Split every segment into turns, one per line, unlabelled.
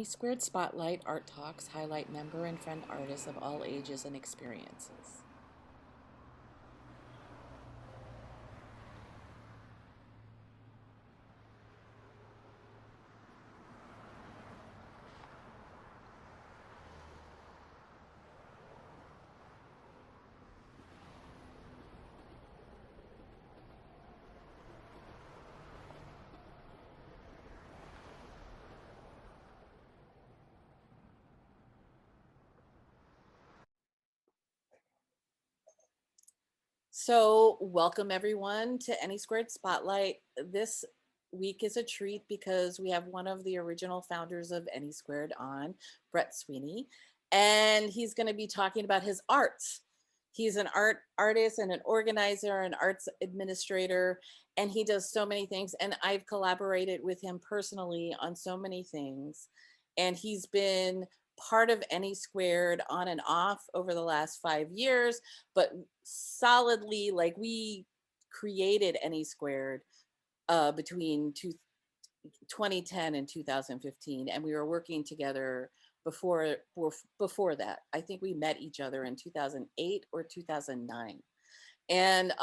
AnySquared Spotlight Art Talks highlight member and friend artists of all ages and experiences. So welcome everyone to AnySquared Spotlight. This week is a treat because we have one of the original founders of AnySquared on, BRETT SWINNEY, and he's going to be talking about his art. He's an artist and an organizer, an arts administrator, and he does so many things. And I've collaborated with him personally on so many things. And he's been part of AnySquared on and off over the last 5 years, but solidly, like, we created AnySquared between 2010 and 2015, and we were working together before that. I think we met each other in 2008 or 2009, and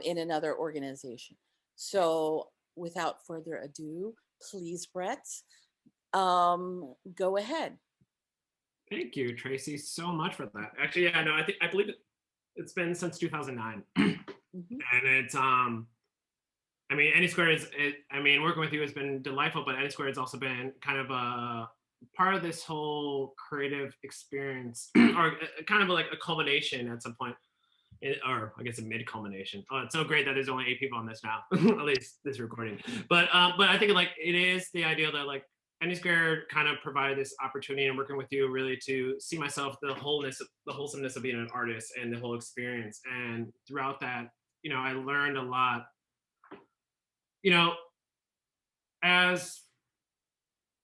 in another organization. So without further ado, please, Brett, go ahead.
Thank you, Tracy, so much for that. Actually, yeah, no, I believe it's been since 2009,
Mm-hmm.
and it's I mean, AnySquared is I mean, working with you has been delightful, but AnySquared has also been kind of a part of this whole creative experience, or kind of like a culmination at some point, or I guess a mid culmination. Oh, it's so great that there's only 8 people on this now, at least this recording. But I think like it is the idea that like AnySquared kind of provided this opportunity and working with you really to see myself, the wholesomeness of being an artist and the whole experience. And throughout that, I learned a lot, you know, as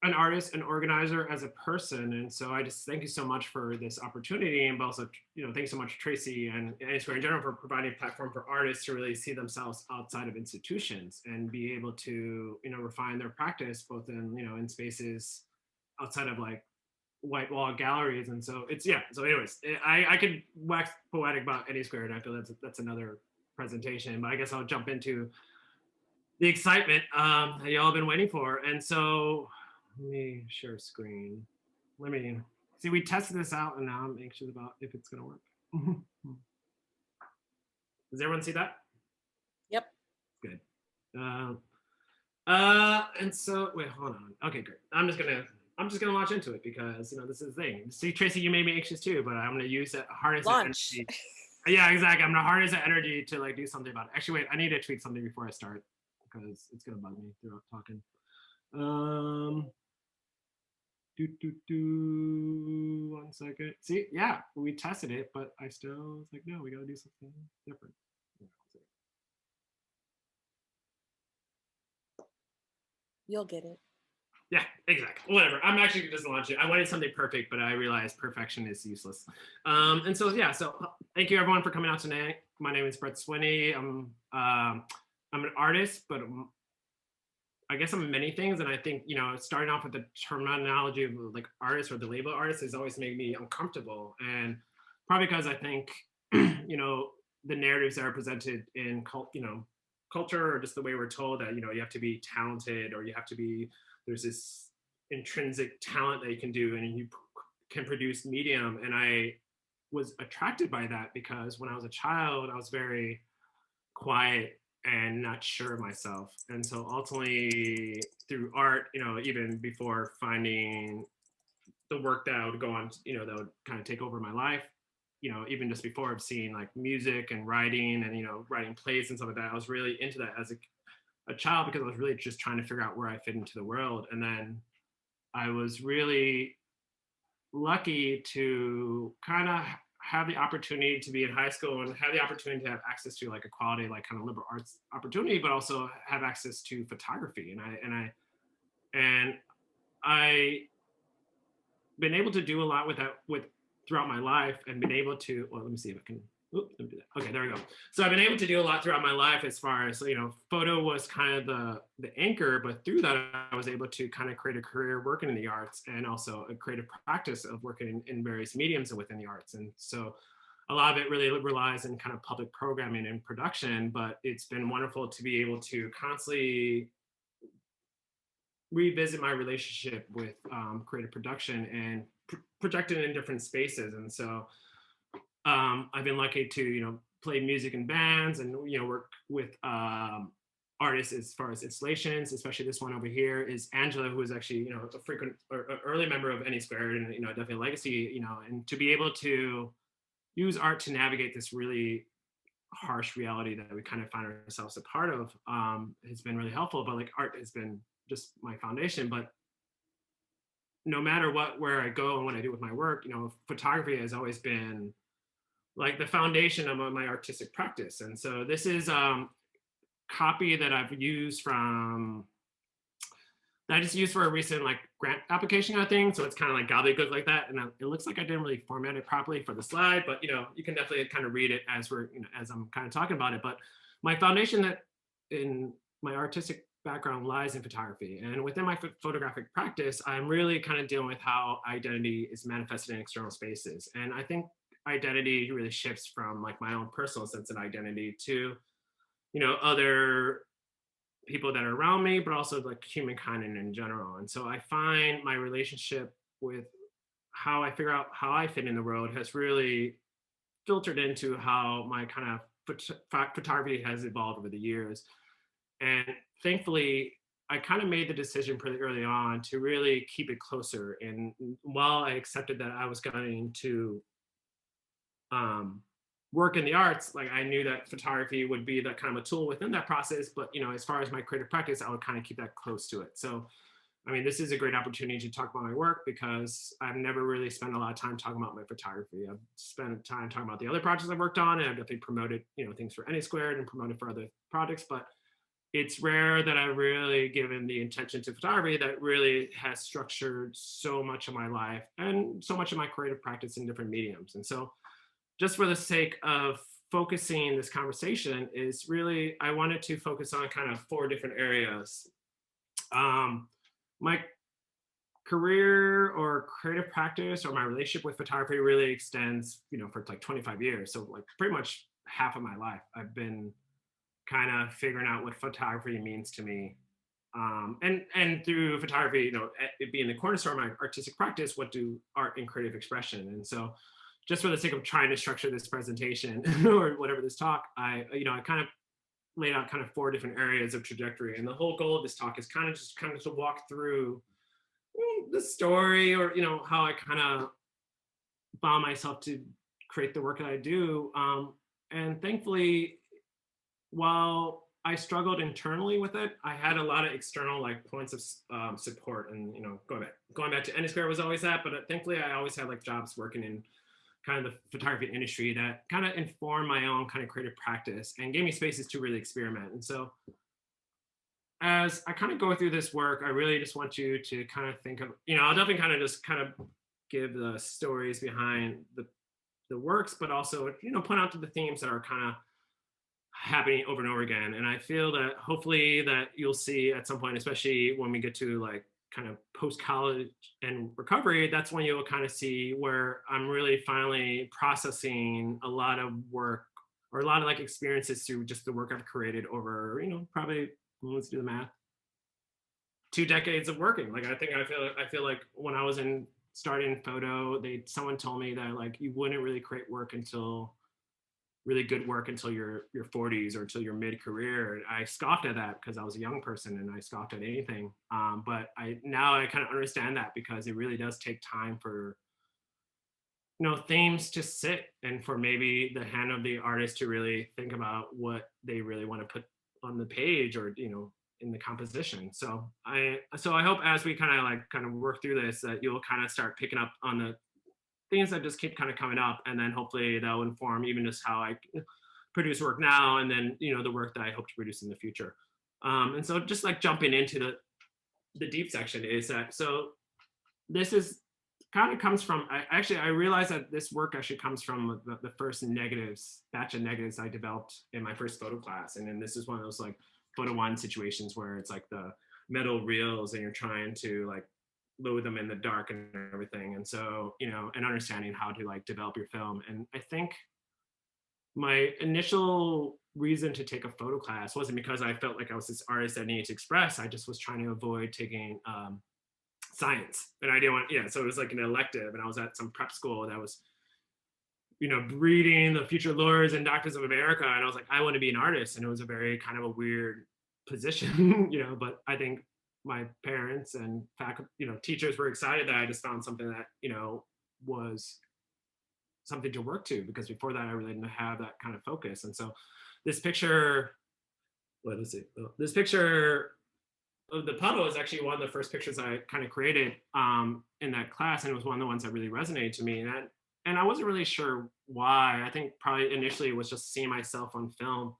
an artist, an organizer, as a person. And so I just thank you so much for this opportunity, and also, thanks so much, Tracy and AnySquared in general, for providing a platform for artists to really see themselves outside of institutions and be able to, refine their practice both in, in spaces outside of like white wall galleries. And so it's, yeah. So anyways, I could wax poetic about AnySquared, and I feel that's another presentation, but I guess I'll jump into the excitement that y'all have been waiting for. And so let me share screen. Let me see, we tested this out and now I'm anxious about if it's gonna work. Does everyone see that?
Yep.
Good. And so wait, hold on. Okay, great. I'm just gonna launch into it because this is the thing. See, Tracy, you made me anxious too, but I'm gonna use that harness that energy. Yeah, exactly. I'm gonna harness that energy to like do something about it. Actually, wait, I need to tweet something before I start because it's gonna bug me throughout talking. One second. See, yeah, we tested it, but I still was like, no, we gotta do something different.
You'll get it.
Yeah, exactly. Whatever. I'm actually just launching. I wanted something perfect, but I realized perfection is useless. And so yeah, so thank you everyone for coming out tonight. My name is BRETT SWINNEY. I'm an artist, but I guess I'm many things, and I think starting off with the terminology of like artist or the label artist has always made me uncomfortable, and probably because I think the narratives that are presented in culture, or just the way we're told that you have to be talented, or there's this intrinsic talent that you can do and you can produce medium. And I was attracted by that because when I was a child I was very quiet and not sure of myself. And so ultimately through art, even before finding the work that I would go on, that would kind of take over my life, even just before I've seen like music and writing and, writing plays and stuff like that, I was really into that as a child because I was really just trying to figure out where I fit into the world. And then I was really lucky to kind of have the opportunity to be in high school and have the opportunity to have access to like a quality, like kind of liberal arts opportunity, but also have access to photography. And I been able to do a lot with that throughout my life, and been able to, well, let me see if I can Oop, let me do that. Okay, there we go. So I've been able to do a lot throughout my life as far as, photo was kind of the anchor, but through that I was able to kind of create a career working in the arts and also a creative practice of working in various mediums and within the arts. And so a lot of it really relies in kind of public programming and production, but it's been wonderful to be able to constantly revisit my relationship with creative production and project it in different spaces. And so I've been lucky to, play music in bands and, work with artists as far as installations, especially this one over here is Angela, who is actually, a frequent or early member of AnySquared and, definitely a legacy, and to be able to use art to navigate this really harsh reality that we kind of find ourselves a part of has been really helpful. But like art has been just my foundation. But no matter where I go and what I do with my work, photography has always been like the foundation of my artistic practice. And so this is copy that I've used from that I just used for a recent like grant application kind of thing. So it's kind of like gobbledygook like that. And it looks like I didn't really format it properly for the slide, but you can definitely kind of read it as as I'm kind of talking about it. But my foundation that in my artistic background lies in photography. And within my photographic practice, I'm really kind of dealing with how identity is manifested in external spaces. And I think identity really shifts from like my own personal sense of identity to, other people that are around me, but also like humankind in general. And so I find my relationship with how I figure out how I fit in the world has really filtered into how my kind of photography has evolved over the years. And thankfully, I kind of made the decision pretty early on to really keep it closer. And while I accepted that I was going to work in the arts, like I knew that photography would be that kind of a tool within that process. But as far as my creative practice, I would kind of keep that close to it. So, I mean, this is a great opportunity to talk about my work because I've never really spent a lot of time talking about my photography. I've spent time talking about the other projects I've worked on, and I've definitely promoted, things for AnySquared and promoted for other projects. But it's rare that I've really given the intention to photography that really has structured so much of my life and so much of my creative practice in different mediums. And so just for the sake of focusing this conversation is really, I wanted to focus on kind of 4 different areas. My career or creative practice or my relationship with photography really extends, for like 25 years. So like pretty much half of my life, I've been kind of figuring out what photography means to me. And through photography, it being the cornerstone of my artistic practice, what do art and creative expression? And so just for the sake of trying to structure this presentation or whatever this talk, I kind of laid out kind of 4 different areas of trajectory. And the whole goal of this talk is kind of to walk through the story or, how I kind of found myself to create the work that I do. And thankfully, while I struggled internally with it, I had a lot of external like points of support. And, going back to AnySquared was always that, but thankfully I always had like jobs working in kind of the photography industry that kind of informed my own kind of creative practice and gave me spaces to really experiment. And so as I kind of go through this work, I really just want you to kind of think of, I'll definitely kind of just kind of give the stories behind the works, but also, point out to the themes that are kind of happening over and over again. And I feel that hopefully that you'll see at some point, especially when we get to like kind of post-college and recovery, that's when you'll kind of see where I'm really finally processing a lot of work or a lot of like experiences through just the work I've created over, probably, let's do the math, 2 decades of working. Like I feel like when I was starting photo, someone told me that like you wouldn't really create work until really good work until your 40s or until your mid-career. And I scoffed at that because I was a young person and I scoffed at anything. But now I kind of understand that because it really does take time for themes to sit and for maybe the hand of the artist to really think about what they really want to put on the page or in the composition. So I hope as we kind of work through this that you'll kind of start picking up on the things that just keep kind of coming up, and then hopefully that'll inform even just how I produce work now, and then the work that I hope to produce in the future. And so just like jumping into the deep section is that, so this is kind of comes from, I realized that this work actually comes from the first batch of negatives I developed in my first photo class. And then this is one of those like photo one situations where it's like the metal reels and you're trying to like load them in the dark and everything. And so, and understanding how to like develop your film. And I think my initial reason to take a photo class wasn't because I felt like I was this artist that needed to express. I just was trying to avoid taking science, and I didn't want, so it was like an elective, and I was at some prep school that was, breeding the future lawyers and doctors of America, and I was like, I want to be an artist, and it was a very kind of a weird position, but I think my parents and faculty, teachers were excited that I just found something that, was something to work to, because before that I really didn't have that kind of focus. And so this picture, let us see, this picture of the puddle is actually one of the first pictures I kind of created in that class, and it was one of the ones that really resonated to me. And I wasn't really sure why. I think probably initially it was just seeing myself on film.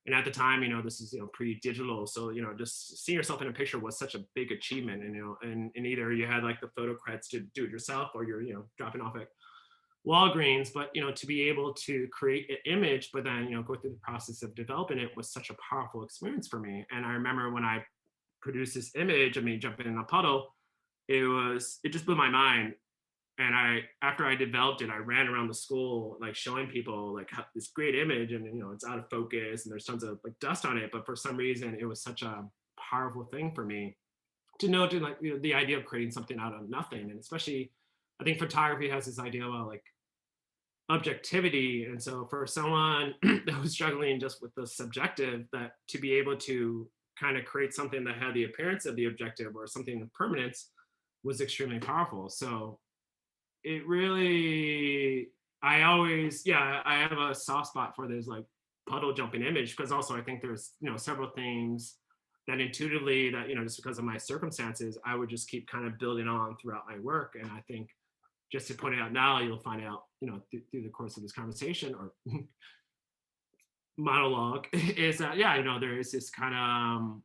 And at the time, this is pre-digital, so just seeing yourself in a picture was such a big achievement. And either you had like the photo creds to do it yourself, or you're dropping off at Walgreens. But to be able to create an image, but then go through the process of developing it was such a powerful experience for me. And I remember when I produced this image of me jumping in a puddle, it just blew my mind. And after I developed it, I ran around the school like showing people like this great image, and it's out of focus and there's tons of like dust on it, but for some reason it was such a powerful thing for me to know, to like the idea of creating something out of nothing. And especially I think photography has this idea about like objectivity. And so for someone that was struggling just with the subjective, that to be able to kind of create something that had the appearance of the objective or something of permanence was extremely powerful. So it really, I have a soft spot for this like puddle jumping image, because also I think there's several things that intuitively that just because of my circumstances I would just keep kind of building on throughout my work. And I think, just to point it out now, you'll find out through the course of this conversation or monologue, is that there is this kind of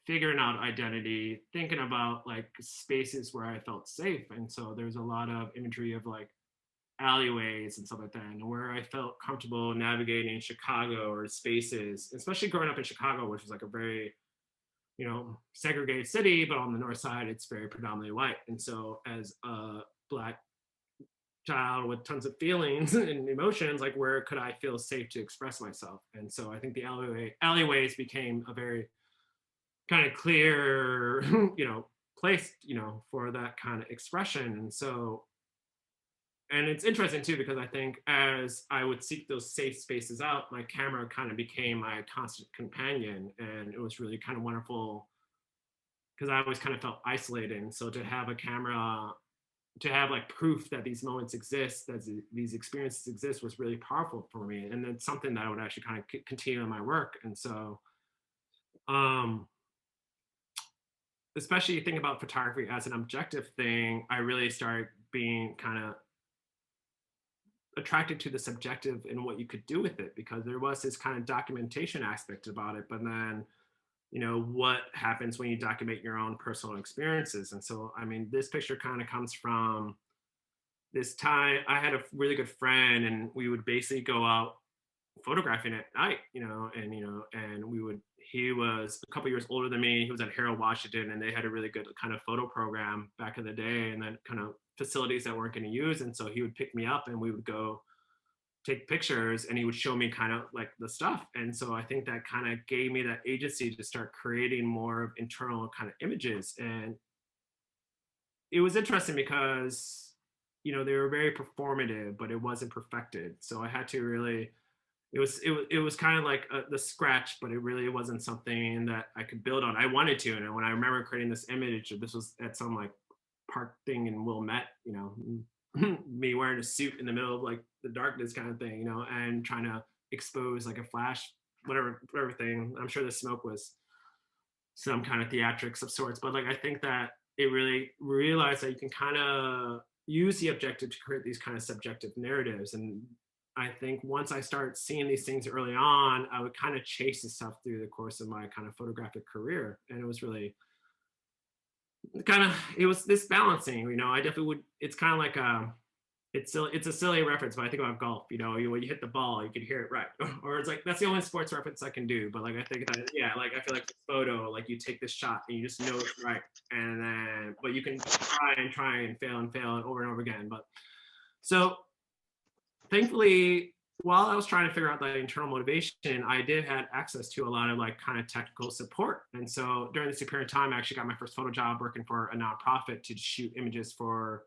figuring out identity, thinking about like spaces where I felt safe. And so there's a lot of imagery of like alleyways and stuff like that, and where I felt comfortable navigating Chicago or spaces, especially growing up in Chicago, which was like a very, segregated city, but on the north side, it's very predominantly white. And so as a Black child with tons of feelings and emotions, like where could I feel safe to express myself? And so I think the alleyways became a very kind of clear, place, for that kind of expression. And so, and it's interesting too, because I think as I would seek those safe spaces out, my camera kind of became my constant companion. And it was really kind of wonderful, because I always kind of felt isolated. And so to have a camera, to have like proof that these moments exist, that these experiences exist, was really powerful for me. And it's something that I would actually kind of continue in my work. And so, especially thinking about photography as an objective thing, I really started being kind of attracted to the subjective and what you could do with it, because there was this kind of documentation aspect about it. But then, what happens when you document your own personal experiences? And so, I mean, this picture kind of comes from this time I had a really good friend, and we would basically go out photographing at night, and he was a couple years older than me. He was at Harold Washington, and they had a really good kind of photo program back in the day, and then kind of facilities that weren't going to use. And so he would pick me up and we would go take pictures, and he would show me kind of like the stuff. And so I think that kind of gave me that agency to start creating more of internal kind of images. And it was interesting because, they were very performative, but it wasn't perfected. So I had to really, it was kind of like the scratch, but it really wasn't something that I could build on. I wanted to. And when I remember creating this image, this was at some like park thing in Wilmette, me wearing a suit in the middle of like the darkness kind of thing, and trying to expose like a flash, whatever thing. I'm sure the smoke was some kind of theatrics of sorts, but like I think that it really realized that you can kind of use the objective to create these kind of subjective narratives. And I think once I start seeing these things early on, I would kind of chase this stuff through the course of my kind of photographic career. And it was really kind of, it was this balancing, I definitely would, it's kind of like, it's a silly reference, but I think about golf. When you hit the ball, you can hear it right, or it's like that's the only sports reference I can do. But like I think that yeah, like I feel like this photo, like you take this shot and you just know it's right, and then but you can try and fail and over and over again. But so thankfully, while I was trying to figure out that internal motivation, I did have access to a lot of like kind of technical support. And so during this period of time, I actually got my first photo job working for a nonprofit to shoot images for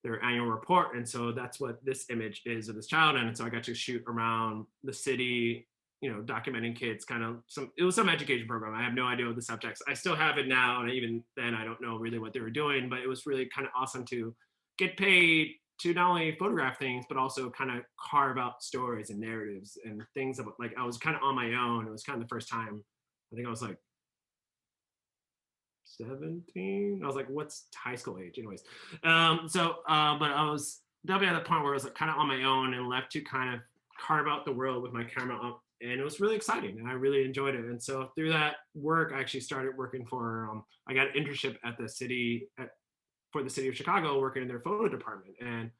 their annual report. And so that's what this image is of this child. And so I got to shoot around the city, documenting kids, kind of it was some education program. I have no idea what the subjects. I still have it now. And even then I don't know really what they were doing, but it was really kind of awesome to get paid to not only photograph things, but also kind of carve out stories and narratives and things about, like, I was kind of on my own. It was kind of the first time, I think I was like 17. I was like, what's high school age? Anyways. But I was definitely at the point where I was like kind of on my own and left to kind of carve out the world with my camera up. And it was really exciting and I really enjoyed it. And so through that work, I actually started working for, I got an internship at the city, for the city of Chicago, working in their photo department. And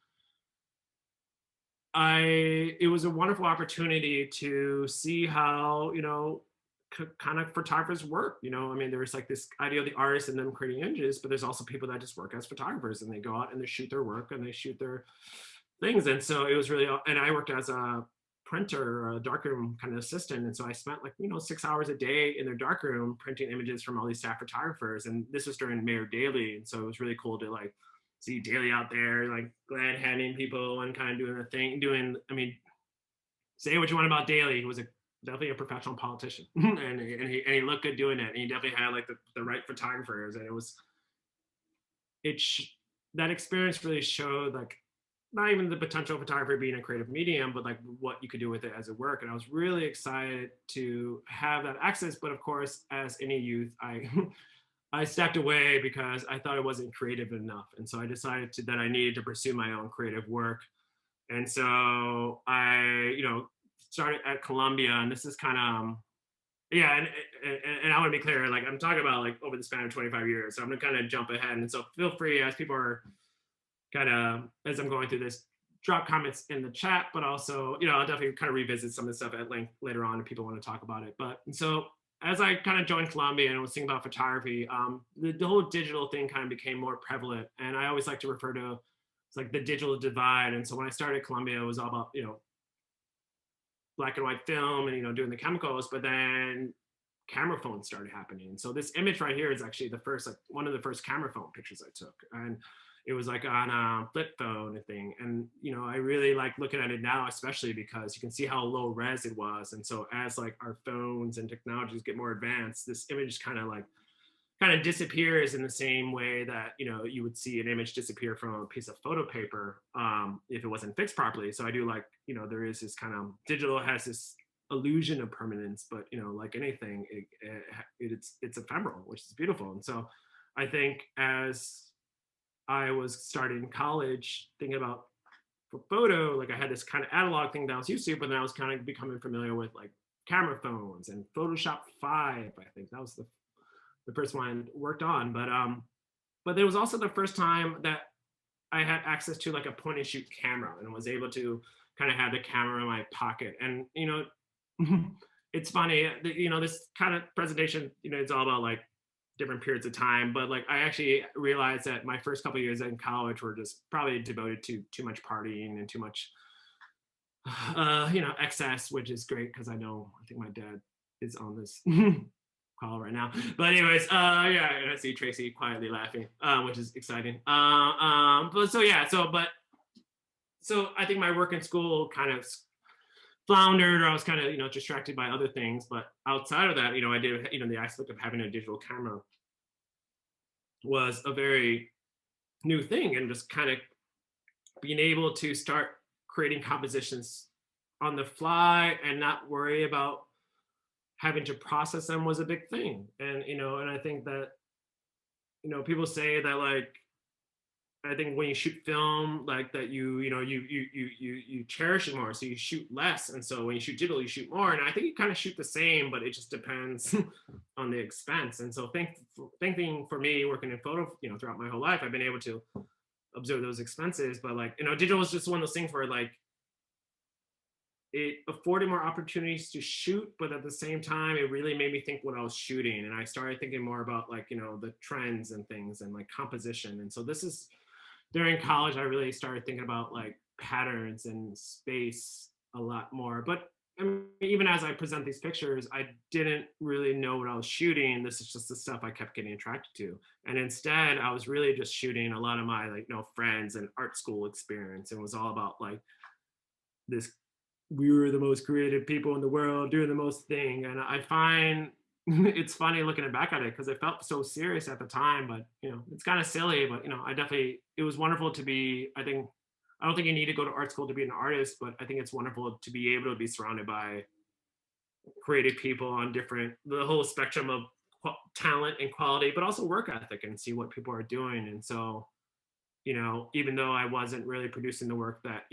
it was a wonderful opportunity to see how, kind of photographers work. I mean, there's like this idea of the artist and them creating images, but there's also people that just work as photographers and they go out and they shoot their work and they shoot their things. And so it was really, and I worked as a printer, a darkroom kind of assistant. And so I spent like, 6 hours a day in their darkroom printing images from all these staff photographers. And this was during Mayor Daley. And so it was really cool to like see Daley out there, like glad handing people and kind of doing the thing, I mean, say what you want about Daley. He was definitely a professional politician and he looked good doing it. And he definitely had like the right photographers. And that experience really showed like not even the potential of photography being a creative medium, but like what you could do with it as a work. And I was really excited to have that access. But of course, as any youth, I stepped away because I thought it wasn't creative enough. And so I decided that I needed to pursue my own creative work. And so I, started at Columbia, and this is kind of, yeah, and I want to be clear, like I'm talking about like over the span of 25 years. So I'm gonna kind of jump ahead. And so feel free as people are kind of, as I'm going through this, drop comments in the chat, but also, I'll definitely kind of revisit some of the stuff at length later on if people want to talk about it. But so as I kind of joined Columbia and was thinking about photography, the whole digital thing kind of became more prevalent. And I always like to refer to it's like the digital divide. And so when I started Columbia, it was all about, black and white film and, doing the chemicals, but then camera phones started happening. And so this image right here is actually one of the first camera phone pictures I took. And it was like on a flip phone thing. And, I really like looking at it now, especially because you can see how low res it was. And so as like our phones and technologies get more advanced, this image kind of disappears in the same way that you would see an image disappear from a piece of photo paper if it wasn't fixed properly. So I do like there is this kind of digital has this illusion of permanence, but like anything, it's ephemeral, which is beautiful. And so I think as I was starting college, thinking about for photo, like I had this kind of analog thing that I was used to, but then I was kind of becoming familiar with like camera phones and Photoshop 5. I think that was the first one I worked on. But it was also the first time that I had access to like a point and shoot camera and was able to kind of have the camera in my pocket. And it's funny, this kind of presentation, it's all about like different periods of time. But like I actually realized that my first couple of years in college were just probably devoted to too much partying and too much excess, which is great because I think my dad is on this call right now. But anyways, yeah, I see Tracy quietly laughing, which is exciting. But so yeah, so I think my work in school kind of floundered, or I was kind of distracted by other things. But outside of that, I did the aspect of having a digital camera was a very new thing, and just kind of being able to start creating compositions on the fly and not worry about having to process them was a big thing. And and I think that people say that like I think when you shoot film like that, you cherish it more, so you shoot less. And so when you shoot digital, you shoot more. And I think you kind of shoot the same, but it just depends on the expense. And so thinking for me working in photo, throughout my whole life, I've been able to observe those expenses. But like, digital is just one of those things where like it afforded more opportunities to shoot, but at the same time, it really made me think what I was shooting. And I started thinking more about like, the trends and things and like composition. And so this is during college, I really started thinking about like patterns and space a lot more. But I mean, even as I present these pictures, I didn't really know what I was shooting. This is just the stuff I kept getting attracted to. And instead, I was really just shooting a lot of my like, friends and art school experience. And it was all about like this, we were the most creative people in the world doing the most thing. And I find it's funny looking back at it because it felt so serious at the time, but it's kind of silly. But I definitely, it was wonderful to be. I don't think you need to go to art school to be an artist, but I think it's wonderful to be able to be surrounded by creative people on the whole spectrum of talent and quality, but also work ethic and see what people are doing. And so even though I wasn't really producing the work that,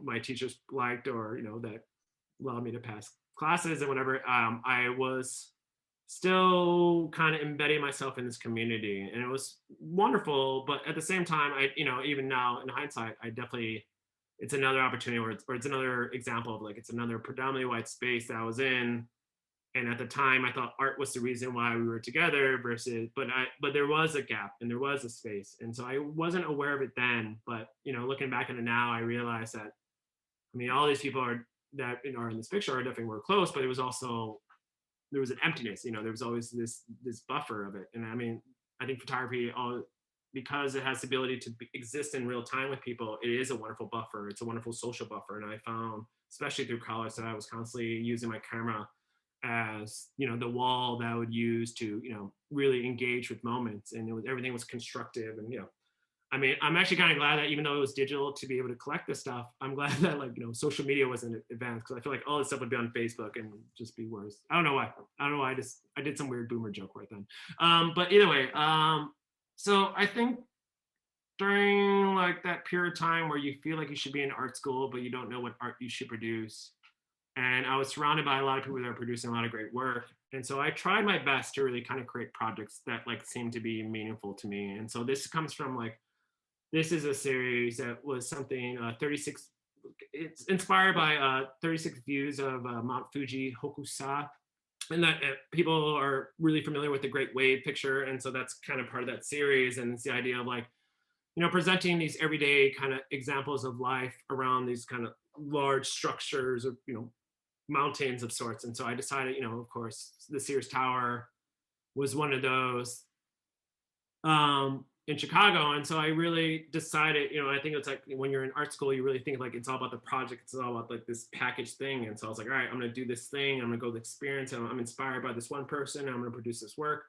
my teachers liked or, that allowed me to pass classes and whatever, I was still kind of embedding myself in this community and it was wonderful. But at the same time, even now in hindsight, I definitely, it's another opportunity or it's another example of like, it's another predominantly white space that I was in. And at the time I thought art was the reason why we were together versus, but there was a gap and there was a space. And so I wasn't aware of it then, but looking back at it now, I realized that, I mean, all these people that are in this picture are definitely were close, but it was also, there was an emptiness, there was always this buffer of it. And I mean, I think photography, because it has the ability to exist in real time with people, it is a wonderful buffer. It's a wonderful social buffer. And I found, especially through college, that I was constantly using my camera as the wall that I would use to really engage with moments, and everything was constructive. And I mean, I'm actually kind of glad that even though it was digital to be able to collect this stuff, I'm glad that like social media wasn't advanced, because I feel like all this stuff would be on Facebook and just be worse. I don't know why. I did some weird boomer joke right then. But either way, so I think during like that period of time where you feel like you should be in art school but you don't know what art you should produce, and I was surrounded by a lot of people that are producing a lot of great work. And so I tried my best to really kind of create projects that like seemed to be meaningful to me. And so this comes from like, this is a series that was something 36, it's inspired by 36 views of Mount Fuji Hokusha. And that people are really familiar with the Great Wave picture. And so that's kind of part of that series. And it's the idea of like, presenting these everyday kind of examples of life around these kind of large structures of, mountains of sorts. And so I decided, of course, the Sears Tower was one of those in Chicago. And so I really decided, I think it's like when you're in art school, you really think like it's all about the project. It's all about like this package thing. And so I was like, all right, I'm going to do this thing. I'm going to go the experience. And I'm inspired by this one person. And I'm going to produce this work.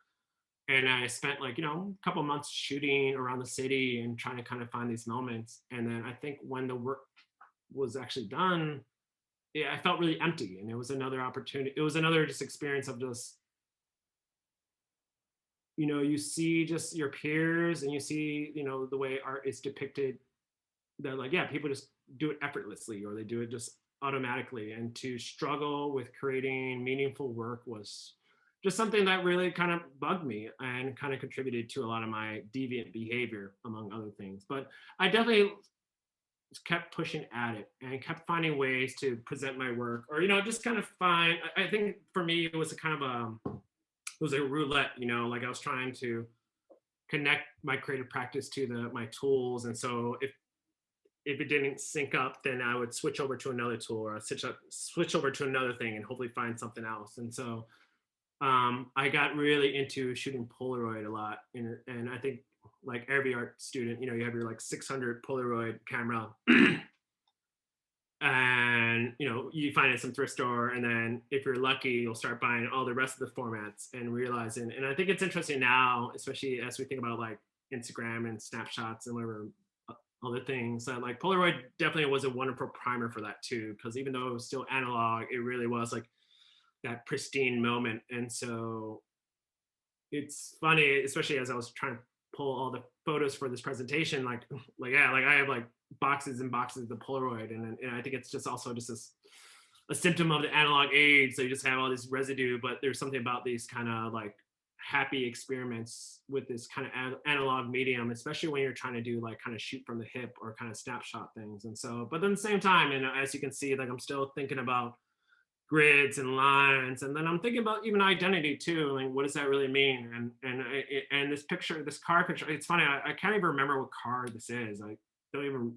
And I spent like, a couple months shooting around the city and trying to kind of find these moments. And then I think when the work was actually done, I felt really empty. And it was another opportunity. It was another just experience of just, you see just your peers and you see, the way art is depicted, that like, yeah, people just do it effortlessly or they do it just automatically. And to struggle with creating meaningful work was just something that really kind of bugged me and kind of contributed to a lot of my deviant behavior, among other things. But I definitely kept pushing at it and kept finding ways to present my work, or just kind of find. I think for me it was a kind of it was a roulette. Like I was trying to connect my creative practice to my tools, and so if it didn't sync up, then I would switch over to another tool, or switch over to another thing and hopefully find something else. And so I got really into shooting Polaroid a lot, and I think like every art student, you have your like 600 Polaroid camera, and you find it at some thrift store, and then if you're lucky, you'll start buying all the rest of the formats and realizing. And I think it's interesting now, especially as we think about like Instagram and snapshots and whatever other things, that like Polaroid definitely was a wonderful primer for that too, because even though it was still analog, it really was like that pristine moment. And so it's funny, especially as I was trying to pull all the photos for this presentation, like yeah, like I have like boxes and boxes of Polaroid, and I think it's just also just this a symptom of the analog age. So you just have all this residue, but there's something about these kind of like happy experiments with this kind of analog medium, especially when you're trying to do like kind of shoot from the hip or kind of snapshot things. And so, but then at the same time, and as you can see, like I'm still thinking about grids and lines, and then I'm thinking about even identity too. Like, what does that really mean? And this picture, this car picture, it's funny. I can't even remember what car this is. I don't even.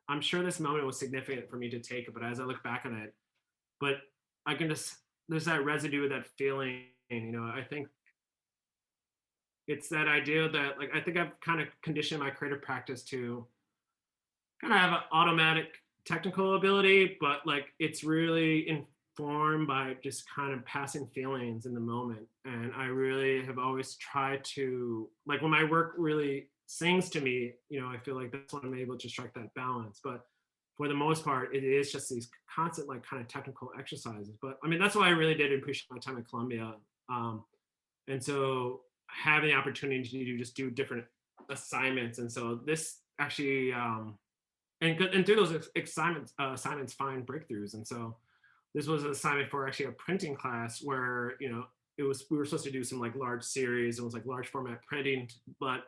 I'm sure this moment was significant for me to take it, but as I look back on it, but I can just there's that residue of that feeling. I think it's that idea that like I think I've kind of conditioned my creative practice to kind of have an automatic technical ability, but like it's really informed by just kind of passing feelings in the moment. And I really have always tried to like when my work really sings to me, I feel like that's when I'm able to strike that balance. But for the most part, it is just these constant like kind of technical exercises. But I mean, that's why I really did appreciate my time at Columbia. Um, and so having the opportunity to just do different assignments. And so this actually and through those assignments find breakthroughs. And so this was an assignment for actually a printing class where it was we were supposed to do some like large series. It was like large format printing, but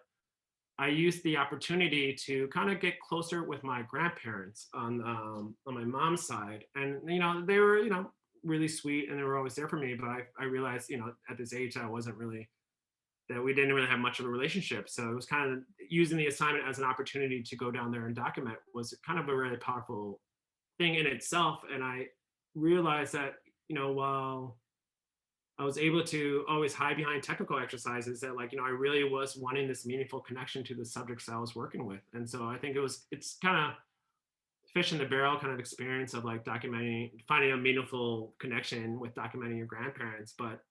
I used the opportunity to kind of get closer with my grandparents on my mom's side, and they were really sweet and they were always there for me. But I realized at this age I wasn't really that we didn't really have much of a relationship. So it was kind of using the assignment as an opportunity to go down there and document was kind of a really powerful thing in itself. And I realized that, while I was able to always hide behind technical exercises, that like, I really was wanting this meaningful connection to the subjects I was working with. And so I think it's kind of fish in the barrel kind of experience of like documenting, finding a meaningful connection with documenting your grandparents. But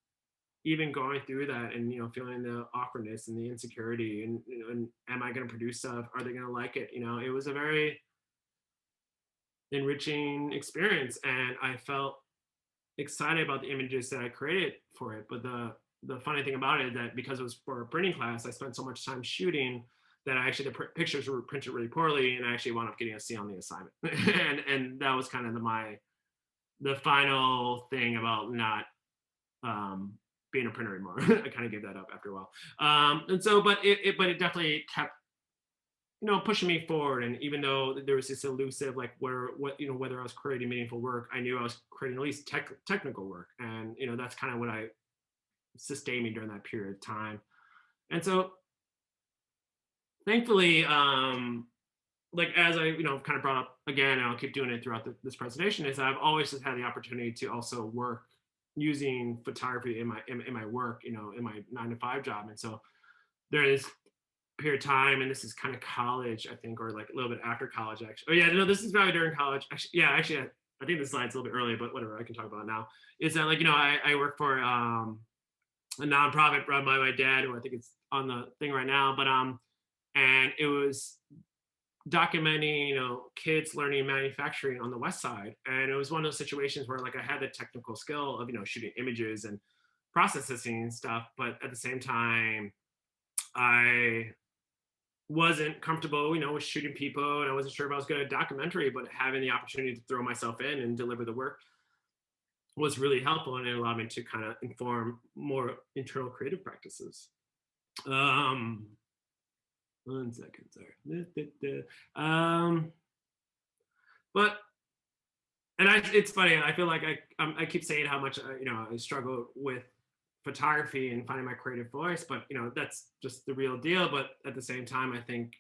even going through that and feeling the awkwardness and the insecurity and am I going to produce stuff, are they going to like it, it was a very enriching experience, and I felt excited about the images that I created for it. But the funny thing about it is that because it was for a printing class, I spent so much time shooting that the pictures were printed really poorly, and I actually wound up getting a C on the assignment. and that was kind of the final thing about not being a printer anymore. I kind of gave that up after a while. And so, but it definitely kept, pushing me forward. And even though there was this elusive, like whether I was creating meaningful work, I knew I was creating at least technical work. And, that's kind of what I sustained me during that period of time. And so thankfully, like as I, kind of brought up again, and I'll keep doing it throughout this presentation, is I've always just had the opportunity to also work using photography in my work, in my 9-to-5 job. And so there is period of time, and this is kind of college, I think, or like a little bit after college, actually. Oh yeah, no, this is probably during college. Actually, yeah, actually, I think this slide's a little bit earlier, but whatever, I can talk about it now. Is that like, I work for a nonprofit run by my dad, who I think it's on the thing right now, but and it was documenting kids learning manufacturing on the west side. And it was one of those situations where like I had the technical skill of shooting images and processing and stuff, but at the same time I wasn't comfortable with shooting people, and I wasn't sure if I was good at documentary. But having the opportunity to throw myself in and deliver the work was really helpful, and it allowed me to kind of inform more internal creative practices. 1 second, sorry. But it's funny. I feel like I keep saying how much I struggle with photography and finding my creative voice, but that's just the real deal. But at the same time, I think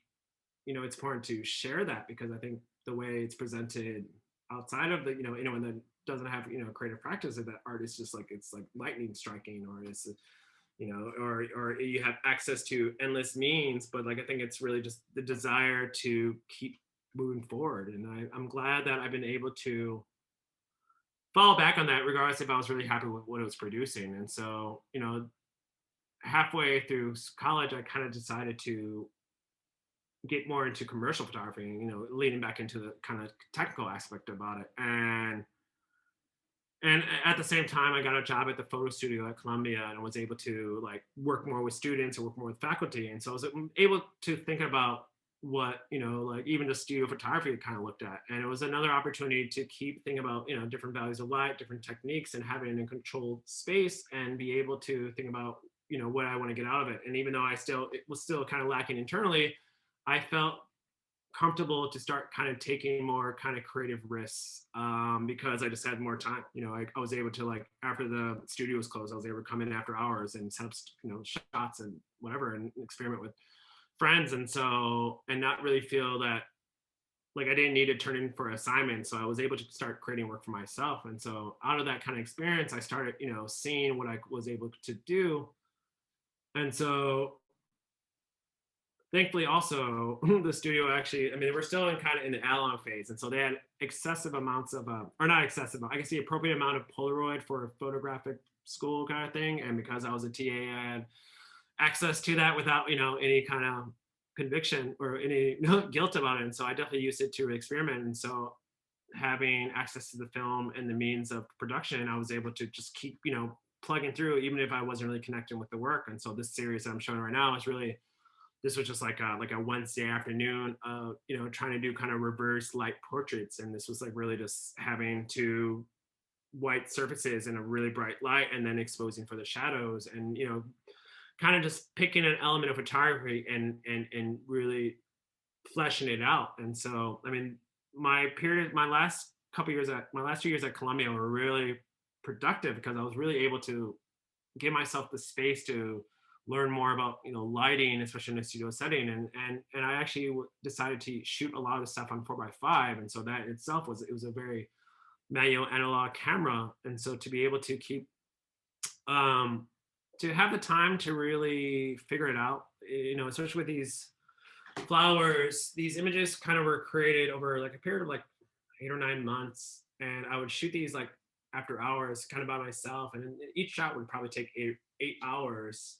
it's important to share that, because I think the way it's presented outside of the anyone that doesn't have creative practice, that art is just like it's like lightning striking, or it's or you have access to endless means. But like I think it's really just the desire to keep moving forward, and I'm glad that I've been able to fall back on that, regardless if I was really happy with what it was producing. And so halfway through college, I kind of decided to get more into commercial photography, leaning back into the kind of technical aspect about it. And And at the same time, I got a job at the photo studio at Columbia and was able to like work more with students and work more with faculty. And so I was able to think about what, like even the studio photography kind of looked at. And it was another opportunity to keep thinking about, different values of light, different techniques, and having a controlled space and be able to think about, what I want to get out of it. And even though it was still kind of lacking internally, I felt comfortable to start kind of taking more kind of creative risks, because I just had more time. I was able to, like, after the studio was closed, I was able to come in after hours and set up shots and whatever and experiment with friends, and not really feel that like I didn't need to turn in for assignments. So I was able to start creating work for myself. And so out of that kind of experience, I started seeing what I was able to do. And so thankfully also the studio actually, I mean, we're still in the add-on phase, and so they had excessive amounts of or not excessive, I guess the appropriate amount of Polaroid for a photographic school kind of thing. And because I was a TA, I had access to that without any kind of conviction or any guilt about it. And so I definitely used it to experiment. And so having access to the film and the means of production, I was able to just keep plugging through even if I wasn't really connecting with the work. And so this series that I'm showing right now is really, this was just like a Wednesday afternoon, trying to do kind of reverse light portraits. And this was like really just having two white surfaces in a really bright light and then exposing for the shadows, and kind of just picking an element of photography and really fleshing it out. And so, I mean, my last 2 years at Columbia were really productive because I was really able to give myself the space to learn more about lighting, especially in a studio setting. And I actually decided to shoot a lot of the stuff on 4x5, and so that itself was a very manual analog camera. And so to be able to keep um to have the time to really figure it out, especially with these flowers, these images kind of were created over like a period of like 8 or 9 months. And I would shoot these like after hours kind of by myself, and each shot would probably take 8 hours.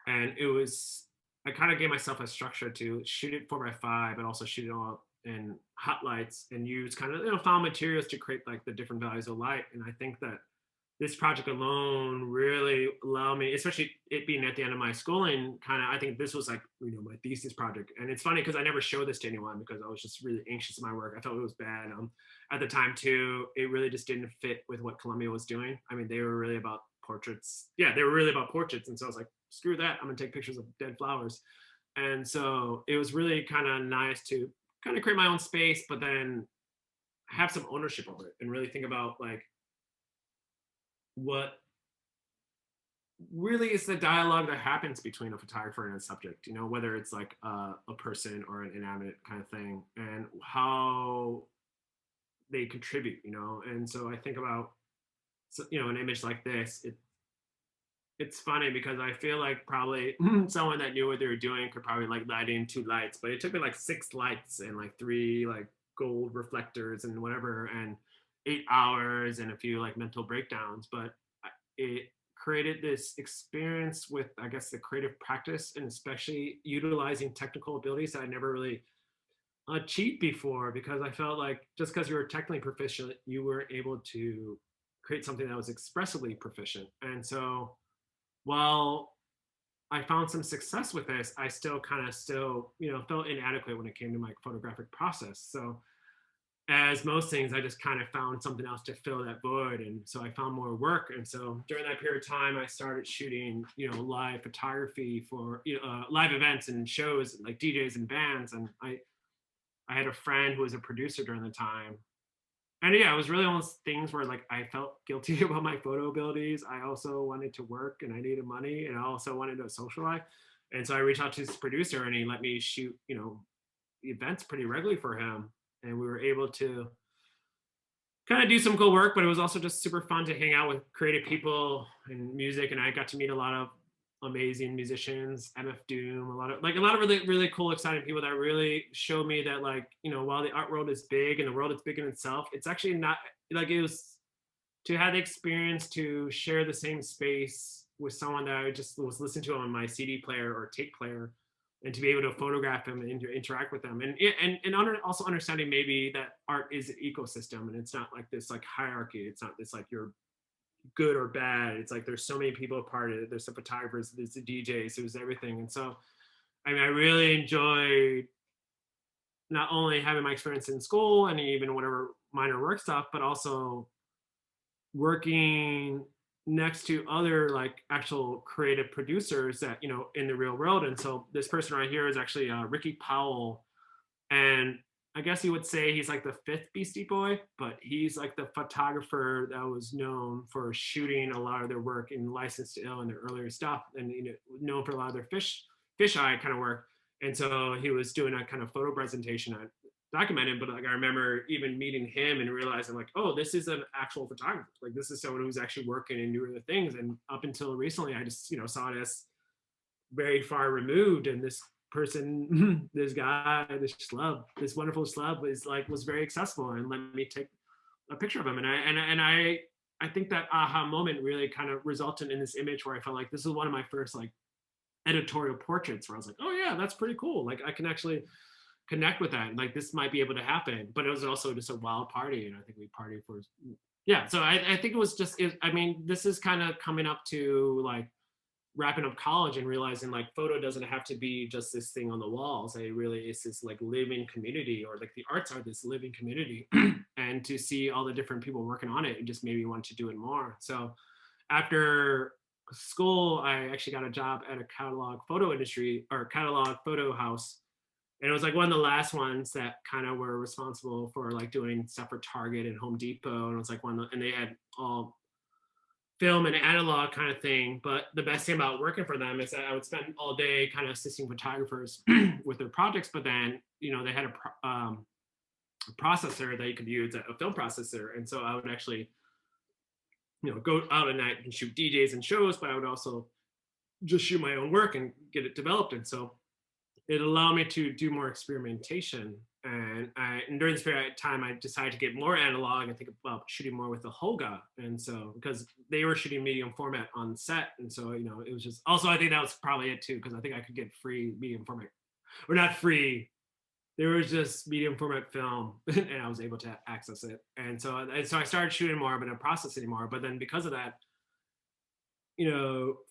And it was, I kind of gave myself a structure to shoot it 4x5 but also shoot it all in hot lights and use kind of found materials to create like the different values of light. And I think that this project alone really allowed me, especially it being at the end of my schooling, kind of, I think this was like, my thesis project. And it's funny because I never showed this to anyone because I was just really anxious in my work. I felt it was bad. At the time too, it really just didn't fit with what Columbia was doing. I mean, they were really about portraits. Yeah, they were really about portraits. And so I was like, screw that. I'm gonna take pictures of dead flowers. And so it was really kind of nice to kind of create my own space, but then have some ownership over it and really think about like what really is the dialogue that happens between a photographer and a subject, whether it's like a person or an inanimate kind of thing, and how they contribute. And so I think about, an image like this. It's funny because I feel like probably someone that knew what they were doing could probably like light in 2 lights, but it took me like 6 lights and like 3 like gold reflectors and whatever, and 8 hours and a few like mental breakdowns. But it created this experience with, I guess, the creative practice, and especially utilizing technical abilities that I never really achieved before, because I felt like just because you were technically proficient, you were able to create something that was expressively proficient. And so while I found some success with this, I still felt inadequate when it came to my photographic process. So as most things, I just kind of found something else to fill that void. And so I found more work. And so during that period of time, I started shooting, live photography for live events and shows like DJs and bands. And I had a friend who was a producer during the time. And yeah, it was really almost things where like I felt guilty about my photo abilities. I also wanted to work and I needed money, and I also wanted a social life. And so I reached out to this producer and he let me shoot, events pretty regularly for him. And we were able to kind of do some cool work, but it was also just super fun to hang out with creative people and music. And I got to meet a lot of amazing musicians, MF Doom, a lot of really, really cool, exciting people that really showed me that, like, while the art world is big and the world is big in itself, it's actually not like, it was to have the experience to share the same space with someone that I just was listening to on my CD player or tape player. and to be able to photograph them and interact with them, also understanding maybe that art is an ecosystem and it's not like this like hierarchy. It's not this like you're good or bad. It's like there's so many people a part of it. There's the photographers, there's the DJs, there's everything. And so I mean, I really enjoyed not only having my experience in school and even whatever minor work stuff, but also working next to other like actual creative producers that in the real world. And so this person right here is actually Ricky Powell, and I guess you would say he's like the fifth Beastie Boy, but he's like the photographer that was known for shooting a lot of their work in Licensed to Ill and their earlier stuff, and known for a lot of their fisheye kind of work. And so he was doing a kind of photo presentation I documented, but like I remember even meeting him and realizing like, oh, this is an actual photographer. Like this is someone who's actually working and doing the things. And up until recently, I just saw it as very far removed. And this person, this guy, this schlub, this wonderful schlub was very accessible and let me take a picture of him. And I think that aha moment really kind of resulted in this image where I felt like this is one of my first like editorial portraits where I was like, oh yeah, that's pretty cool. Like I can actually connect with that. Like this might be able to happen. But it was also just a wild party. And I think we partied for, yeah. So I think it was just, I mean, this is kind of coming up to like wrapping up college and realizing like photo doesn't have to be just this thing on the walls. It really is this like living community, or like the arts are this living community. And to see all the different people working on it, it just made me want to do it more. So after school, I actually got a job at a catalog photo industry or catalog photo house. And it was like one of the last ones that kind of were responsible for like doing stuff for Target and Home Depot. And it was like and they had all film and analog kind of thing. But the best thing about working for them is that I would spend all day kind of assisting photographers with their projects. But then, they had a processor that you could use, a film processor. And so I would actually, go out at night and shoot DJs and shows, but I would also just shoot my own work and get it developed. And so it allowed me to do more experimentation. And during this period of time, I decided to get more analog and think about shooting more with the Hoga. And so, because they were shooting medium format on set. And so, it was just, also, I think that was probably it too, because I think I could get free medium format, or not free. There was just medium format film and I was able to access it. And so I started shooting more, but not processing more. But then because of that,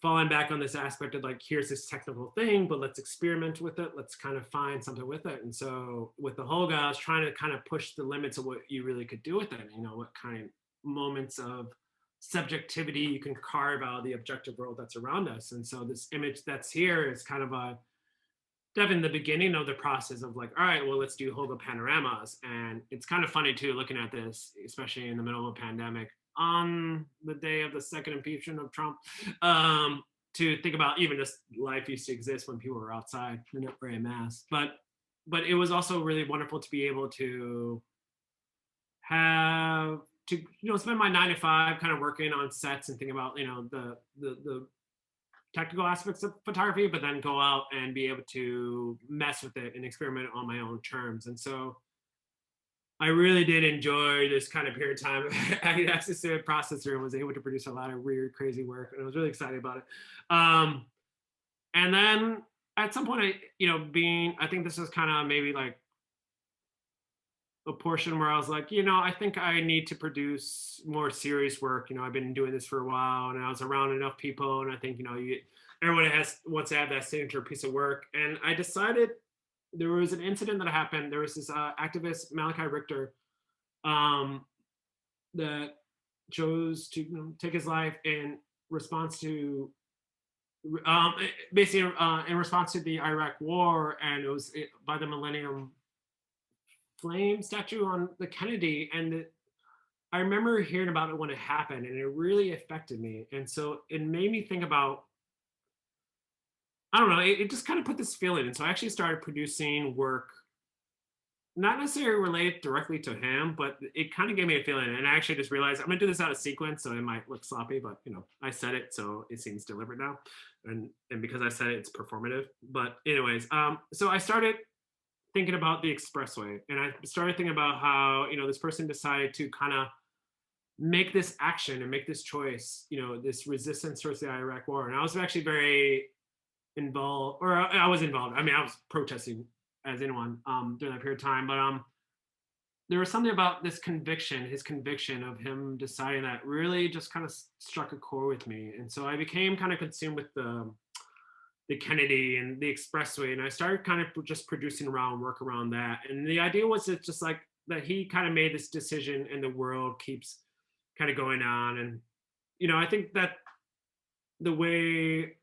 falling back on this aspect of like, here's this technical thing, but let's experiment with it. Let's kind of find something with it. And so with the Hoga, I was trying to kind of push the limits of what you really could do with it. What kind of moments of subjectivity you can carve out of the objective world that's around us. And so this image that's here is kind of definitely the beginning of the process of like, all right, well, let's do Hoga panoramas. And it's kind of funny too, looking at this, especially in the middle of a pandemic, on the day of the second impeachment of Trump, to think about even just life used to exist when people were outside and not wearing masks. But it was also really wonderful to be able to have to spend my 9 to 5 kind of working on sets and thinking about the technical aspects of photography, but then go out and be able to mess with it and experiment on my own terms. And so I really did enjoy this kind of period of time. I had access to a processor and was able to produce a lot of weird, crazy work, and I was really excited about it. And then at some point, I think this is kind of maybe like a portion where I was like, I think I need to produce more serious work. I've been doing this for a while, and I was around enough people, and I think everyone wants to have that signature piece of work. And I decided, there was an incident that happened. There was this activist, Malachi Richter, that chose to take his life in response to, basically in response to the Iraq War, and it was by the Millennium Flame statue on the Kennedy. And I remember hearing about it when it happened, and it really affected me. And so it made me think about, I don't know, it just kind of put this feeling. And so I actually started producing work, not necessarily related directly to him, but it kind of gave me a feeling. And I actually just realized I'm gonna do this out of sequence, so it might look sloppy, but I said it, so it seems deliberate now. And because I said it, it's performative. But anyways, so I started thinking about the expressway, and I started thinking about how, this person decided to kind of make this action and make this choice, this resistance towards the Iraq War. And I was actually very involved, or I was involved. I mean, I was protesting as anyone during that period of time, but there was something about this conviction, his conviction of him deciding that really just kind of struck a chord with me. And so I became kind of consumed with the Kennedy and the expressway. And I started kind of just producing around work around that. And the idea was that just like that he kind of made this decision and the world keeps kind of going on. And, I think that the way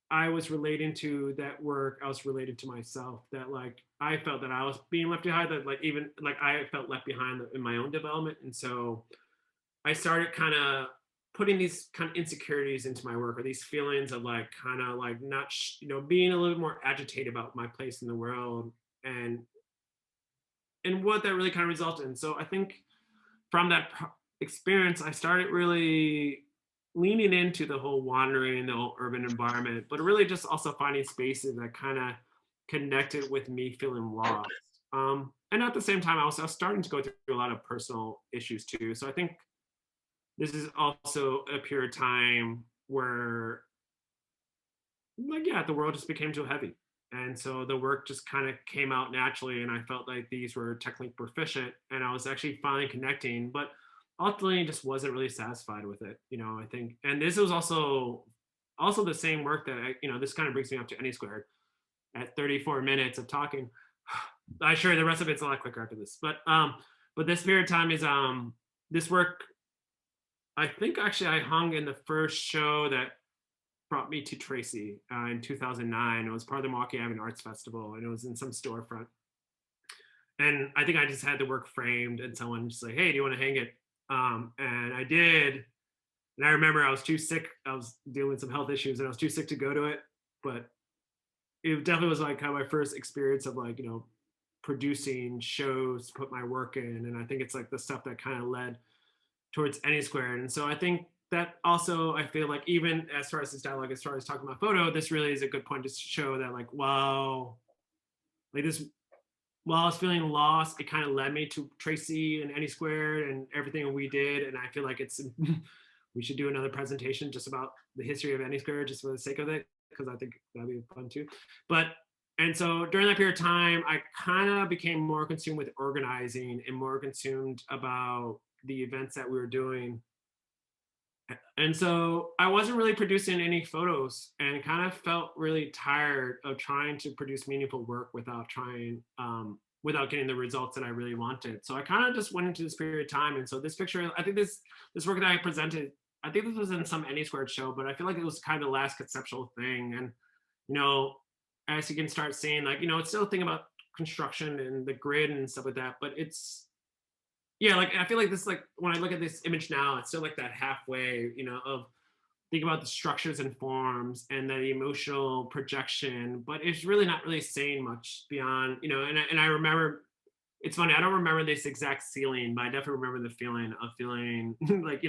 I was relating to that work, I was related to myself, that like I felt that I was being left behind, that like even like I felt left behind in my own development. And so I started kind of putting these kind of insecurities into my work, or these feelings of like kind of like not, being a little bit more agitated about my place in the world, and what that really kind of resulted in. So I think from that experience, I started really leaning into the whole wandering, the whole urban environment, but really just also finding spaces that kind of connected with me feeling lost. And at the same time, I was starting to go through a lot of personal issues too. So I think this is also a period of time where, like, yeah, the world just became too heavy. And so the work just kind of came out naturally. And I felt like these were technically proficient and I was actually finally connecting, but ultimately just wasn't really satisfied with it. I think, and this was also the same work that this kind of brings me up to AnySquared at 34 minutes of talking. I sure the rest of it's a lot quicker after this, but this period of time is this work. I think actually I hung in the first show that brought me to Tracy in 2009. It was part of the Milwaukee Hairpin Arts Festival, and it was in some storefront. And I think I just had the work framed, and someone just like, "Hey, do you want to hang it?" And I did. And I remember I was too sick. I was dealing with some health issues, and I was too sick to go to it. But it definitely was like kind of my first experience of like producing shows to put my work in. And I think it's like the stuff that kind of led towards AnySquared. And so I think that also, I feel like even as far as this dialogue, as far as talking about photo, this really is a good point to show that like, wow, like this, while I was feeling lost, it kind of led me to Tracy and AnySquared and everything we did. And I feel like it's, we should do another presentation just about the history of AnySquared just for the sake of it, because I think that'd be fun too. And so during that period of time, I kind of became more consumed with organizing and more consumed about the events that we were doing. And so I wasn't really producing any photos and kind of felt really tired of trying to produce meaningful work without getting the results that I really wanted. So I kind of just went into this period of time. And so this picture, I think this work that I presented, I think this was in some AnySquared show, but I feel like it was kind of the last conceptual thing. And, as you can start seeing, like, it's still a thing about construction and the grid and stuff like that, but it's, yeah, like I feel like this, like when I look at this image now, it's still like that halfway, of think about the structures and forms and the emotional projection, but it's really not really saying much beyond, and I remember, it's funny, I don't remember this exact ceiling, but I definitely remember the feeling of feeling like,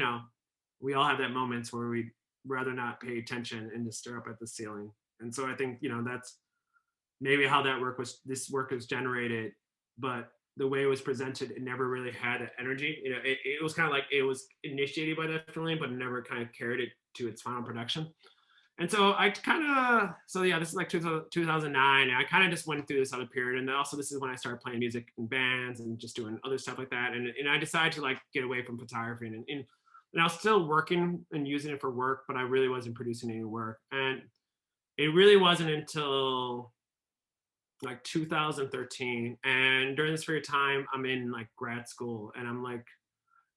we all have that moments where we'd rather not pay attention and just stare up at the ceiling. And so I think, that's maybe how this work was generated, but the way it was presented, it never really had that energy. It was kind of like it was initiated by that feeling, but it never kind of carried it to its final production. And so yeah, this is like 2009. And I kind of just went through this other period. And also this is when I started playing music in bands and just doing other stuff like that. And I decided to like get away from photography and I was still working and using it for work, but I really wasn't producing any work. And it really wasn't until like 2013, and during this period of time I'm in like grad school and I'm like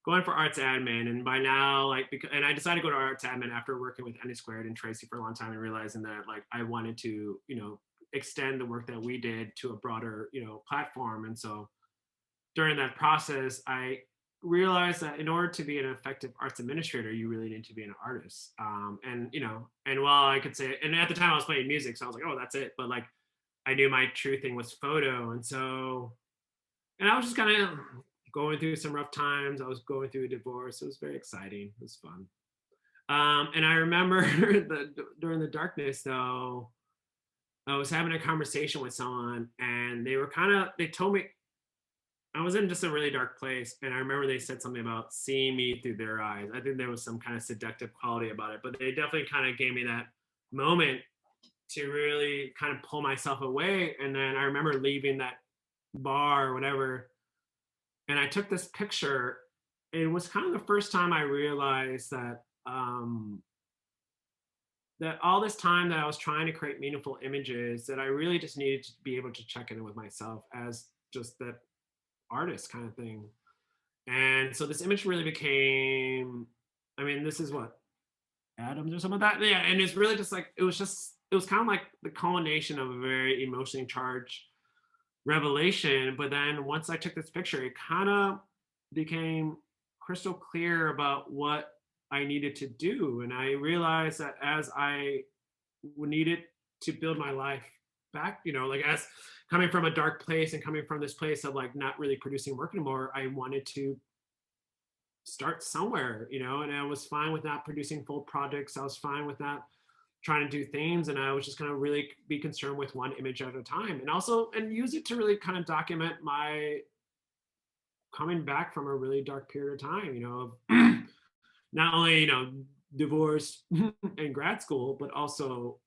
going for arts admin, and by now and I decided to go to arts admin after working with AnySquared and Tracy for a long time and realizing that like I wanted to extend the work that we did to a broader platform. And so during that process I realized that in order to be an effective arts administrator you really need to be an artist. And while I could say, and at the time I was playing music, so I was like, oh, that's it, but like I knew my true thing was photo. And so, and I was just kind of going through some rough times. I was going through a divorce. It was very exciting. It was fun. And I remember during the darkness though, I was having a conversation with someone and they told me I was in just a really dark place. And I remember they said something about seeing me through their eyes. I think there was some kind of seductive quality about it, but they definitely kind of gave me that moment to really kind of pull myself away. And then I remember leaving that bar or whatever, and I took this picture. It was kind of the first time I realized that that all this time that I was trying to create meaningful images, that I really just needed to be able to check in with myself as just that artist kind of thing. And so this image really became, I mean, this is what, Adams or something like that. Yeah. And it's really just like, it was kind of like the culmination of a very emotionally charged revelation. But then once I took this picture, it kind of became crystal clear about what I needed to do. And I realized that as I needed to build my life back, like as coming from a dark place and coming from this place of like not really producing work anymore, I wanted to start somewhere, and I was fine with not producing full projects. I was fine with not trying to do things, and I was just going to really be concerned with one image at a time, and also and use it to really kind of document my coming back from a really dark period of time, of not only divorce and grad school, but also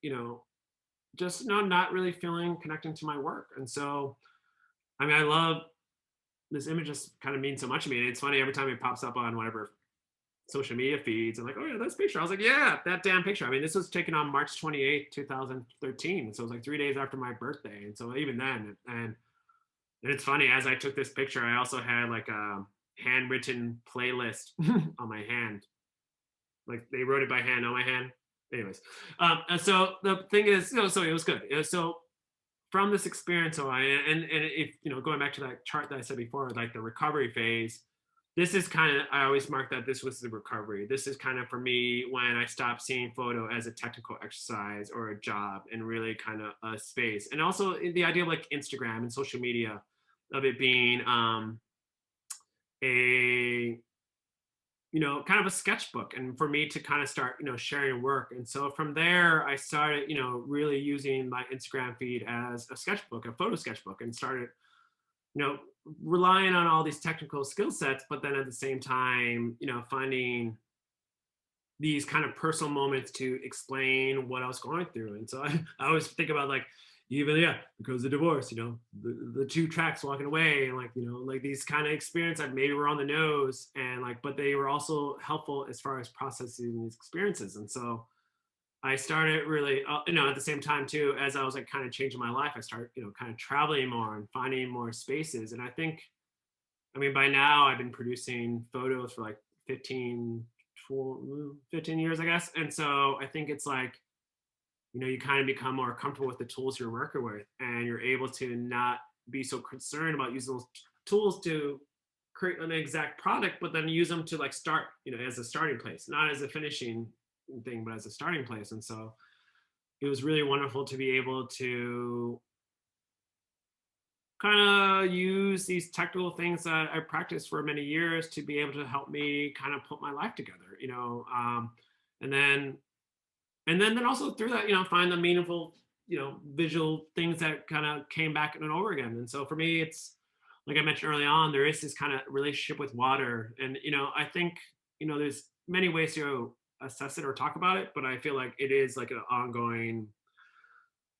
just not really feeling connecting to my work. And so I mean, I love this image, just kind of means so much to me. And it's funny, every time it pops up on whatever social media feeds, I'm like, oh yeah, that's picture. I was like, yeah, that damn picture. I mean, this was taken on March 28th, 2013. So it was like 3 days after my birthday. And so even then, and it's funny, as I took this picture, I also had like a handwritten playlist on my hand. Like they wrote it by hand on my hand. Anyways, and so the thing is, so it was good. So from this experience, so and if going back to that chart that I said before, like the recovery phase, this is kind of, I always mark that this was the recovery. This is kind of for me when I stopped seeing photo as a technical exercise or a job, and really kind of a space. And also the idea of like Instagram and social media, of it being a kind of a sketchbook, and for me to kind of start sharing work. And so from there I started really using my Instagram feed as a sketchbook, a photo sketchbook, and started you know relying on all these technical skill sets, but then at the same time finding these kind of personal moments to explain what I was going through. And so I always think about like, even because of divorce, the two tracks walking away, and like like these kind of experiences that maybe were on the nose, and like, but they were also helpful as far as processing these experiences. And so I started really at the same time too, as I was like kind of changing my life, I started kind of traveling more and finding more spaces. And I think, I mean, by now I've been producing photos for like 15 15 years, I guess. And so I think it's like, you kind of become more comfortable with the tools you're working with, and you're able to not be so concerned about using those tools to create an exact product, but then use them to like start, as a starting place, not as a finishing thing, but as a starting place. And so it was really wonderful to be able to kind of use these technical things that I practiced for many years to be able to help me kind of put my life together, and then then also through that, find the meaningful, visual things that kind of came back and over again. And so for me, it's like I mentioned early on, there is this kind of relationship with water. And, I think, there's many ways to assess it or talk about it, but I feel like it is like an ongoing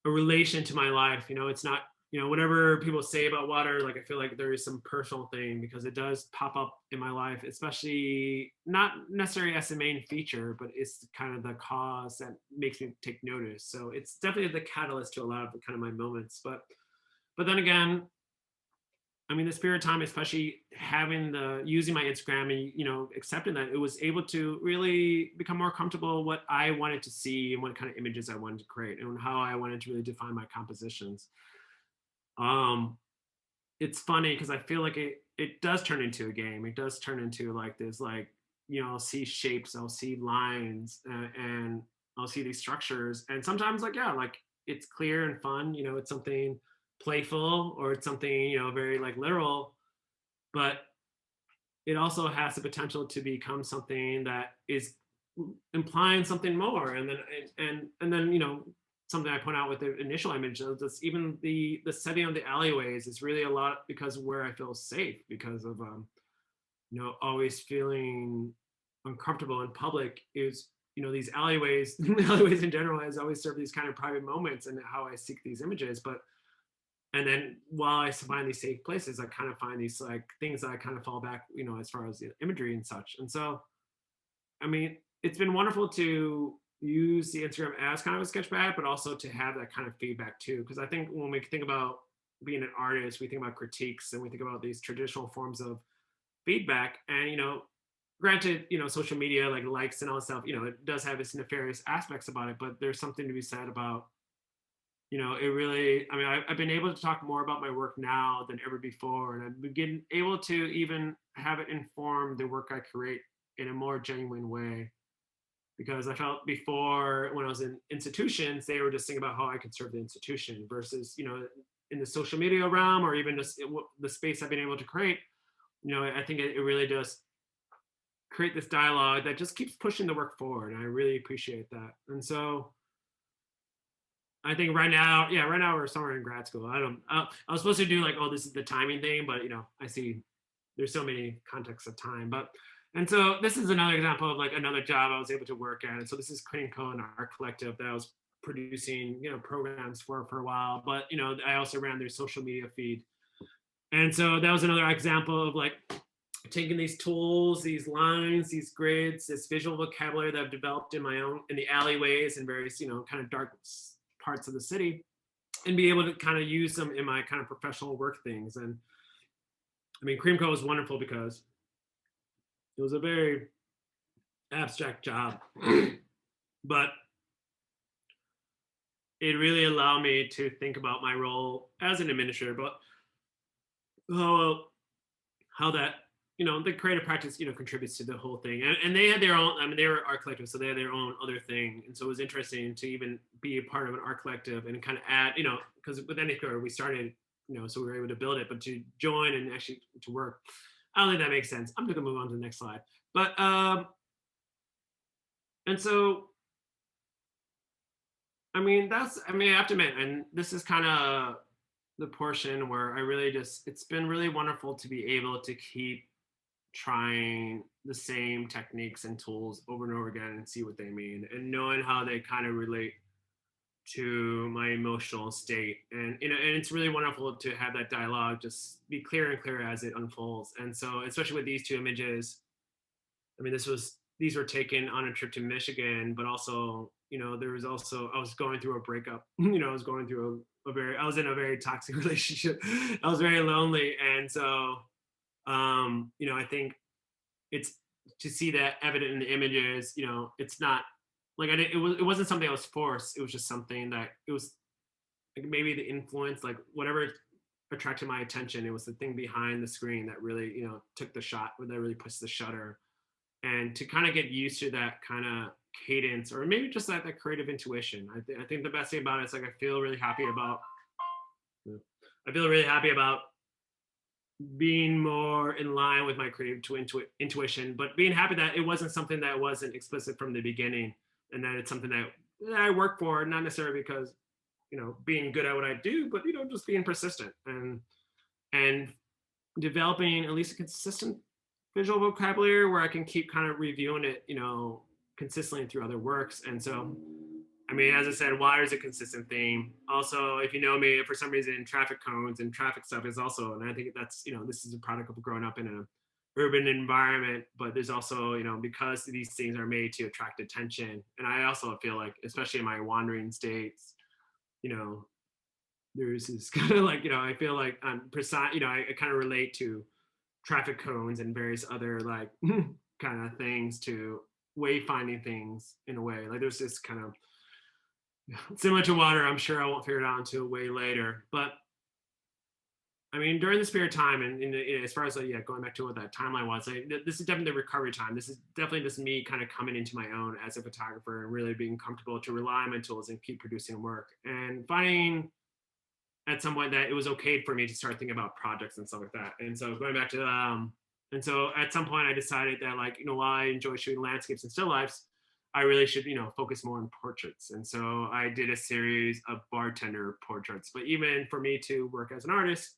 a relation to my life. It's not, whatever people say about water, like I feel like there is some personal thing, because it does pop up in my life, especially not necessarily as the main feature, but it's kind of the cause that makes me take notice. So it's definitely the catalyst to a lot of the kind of my moments. But then again, I mean, this period of time, especially having the using my Instagram and accepting that, it was able to really become more comfortable what I wanted to see and what kind of images I wanted to create and how I wanted to really define my compositions. Um, it's funny because I feel like it does turn into a game. It does turn into like this, like I'll see shapes, I'll see lines, and I'll see these structures, and sometimes like like it's clear and fun. It's something playful, or it's something very like literal, but it also has the potential to become something that is implying something more. And then and then something I point out with the initial image of this, even the setting of the alleyways is really a lot because of where I feel safe, because of always feeling uncomfortable in public is these alleyways, alleyways in general has always served these kind of private moments and how I seek these images. But and then while I find these safe places, I kind of find these like things that I kind of fall back, as far as the imagery and such. And so, I mean, it's been wonderful to use the Instagram as kind of a sketch pad, but also to have that kind of feedback too. Because I think when we think about being an artist, we think about critiques and we think about these traditional forms of feedback. And granted, social media like likes and all that stuff, it does have its nefarious aspects about it, but there's something to be said about it really, I mean, I've been able to talk more about my work now than ever before. And I've been able to even have it inform the work I create in a more genuine way. Because I felt before when I was in institutions, they were just thinking about how I could serve the institution versus, in the social media realm or even just the space I've been able to create, I think it really does create this dialogue that just keeps pushing the work forward. And I really appreciate that. And so, I think right now, yeah, right now we're somewhere in grad school. I was supposed to do like, oh, this is the timing thing, but I see there's so many contexts of time. And so this is another example of like another job I was able to work at. And so this is Creamco, an art collective that I was producing, programs for a while. But I also ran their social media feed. And so that was another example of like taking these tools, these lines, these grids, this visual vocabulary that I've developed in the alleyways and various, kind of dark parts of the city, and be able to kind of use them in my kind of professional work things. And I mean, Creamco was wonderful because it was a very abstract job, but it really allowed me to think about my role as an administrator, but how that the creative practice contributes to the whole thing. And they had their own, I mean, they were art collective, so they had their own other thing. And so it was interesting to even be a part of an art collective and kind of add, because with AnySquared we started, so we were able to build it, but to join and actually to work, I don't think that makes sense. I'm gonna move on to the next slide. But and so I mean, I have to admit, and this is kind of the portion where I really it's been really wonderful to be able to keep trying the same techniques and tools over and over again and see what they mean and knowing how they kind of relate to my emotional state. And and it's really wonderful to have that dialogue just be clearer and clearer as it unfolds. And so especially with these two images, I mean, these were taken on a trip to Michigan, but also, there was also, I was going through a breakup, I was going through I was in a very toxic relationship. I was very lonely. And so, I think it's to see that evident in the images, it's not like it wasn't something I was forced. It was just something that it was like maybe the influence, like whatever attracted my attention. It was the thing behind the screen that really, took the shot, or that really pushed the shutter. And to kind of get used to that kind of cadence, or maybe just that creative intuition. I think the best thing about it is like I feel really happy about being more in line with my creative intuition, but being happy that it wasn't something that wasn't explicit from the beginning, and that it's something that I work for, not necessarily because being good at what I do, but just being persistent and developing at least a consistent visual vocabulary where I can keep kind of reviewing it, consistently through other works. And so, I mean, as I said, water is a consistent theme. Also, if you know me, for some reason, traffic cones and traffic stuff is also, and I think that's, this is a product of growing up in an urban environment, but there's also, because these things are made to attract attention. And I also feel like, especially in my wandering states, there's this kind of like, I feel like I'm precise, I kind of relate to traffic cones and various other like kind of things to wayfinding things in a way. Like there's this kind of similar to water. I'm sure I won't figure it out until way later. But I mean, during this period of time, and as far as like, yeah, going back to what that timeline was, like, this is definitely the recovery time. This is definitely just me kind of coming into my own as a photographer and really being comfortable to rely on my tools and keep producing work, and finding at some point that it was okay for me to start thinking about projects and stuff like that. And so going back to and so at some point I decided that, like, while I enjoy shooting landscapes and still lifes, I really should, focus more on portraits. And so I did a series of bartender portraits. But even for me to work as an artist,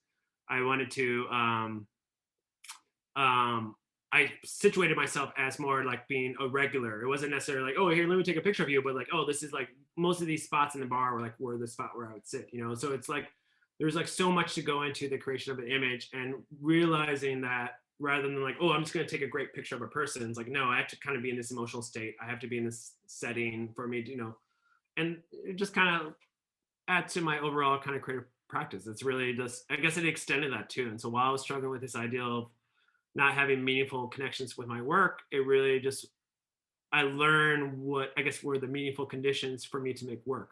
I wanted to I situated myself as more like being a regular. It wasn't necessarily like, oh, here, let me take a picture of you, but like, oh, this is like most of these spots in the bar were the spot where I would sit, you know? So it's like, there's like so much to go into the creation of an image, and realizing that rather than like, oh, I'm just going to take a great picture of a person. It's like, no, I have to kind of be in this emotional state. I have to be in this setting for me to, you know, and it just kind of add to my overall kind of creative practice. It's really just, I guess it extended that too. And so while I was struggling with this idea of not having meaningful connections with my work, it really just, I learned what I guess were the meaningful conditions for me to make work.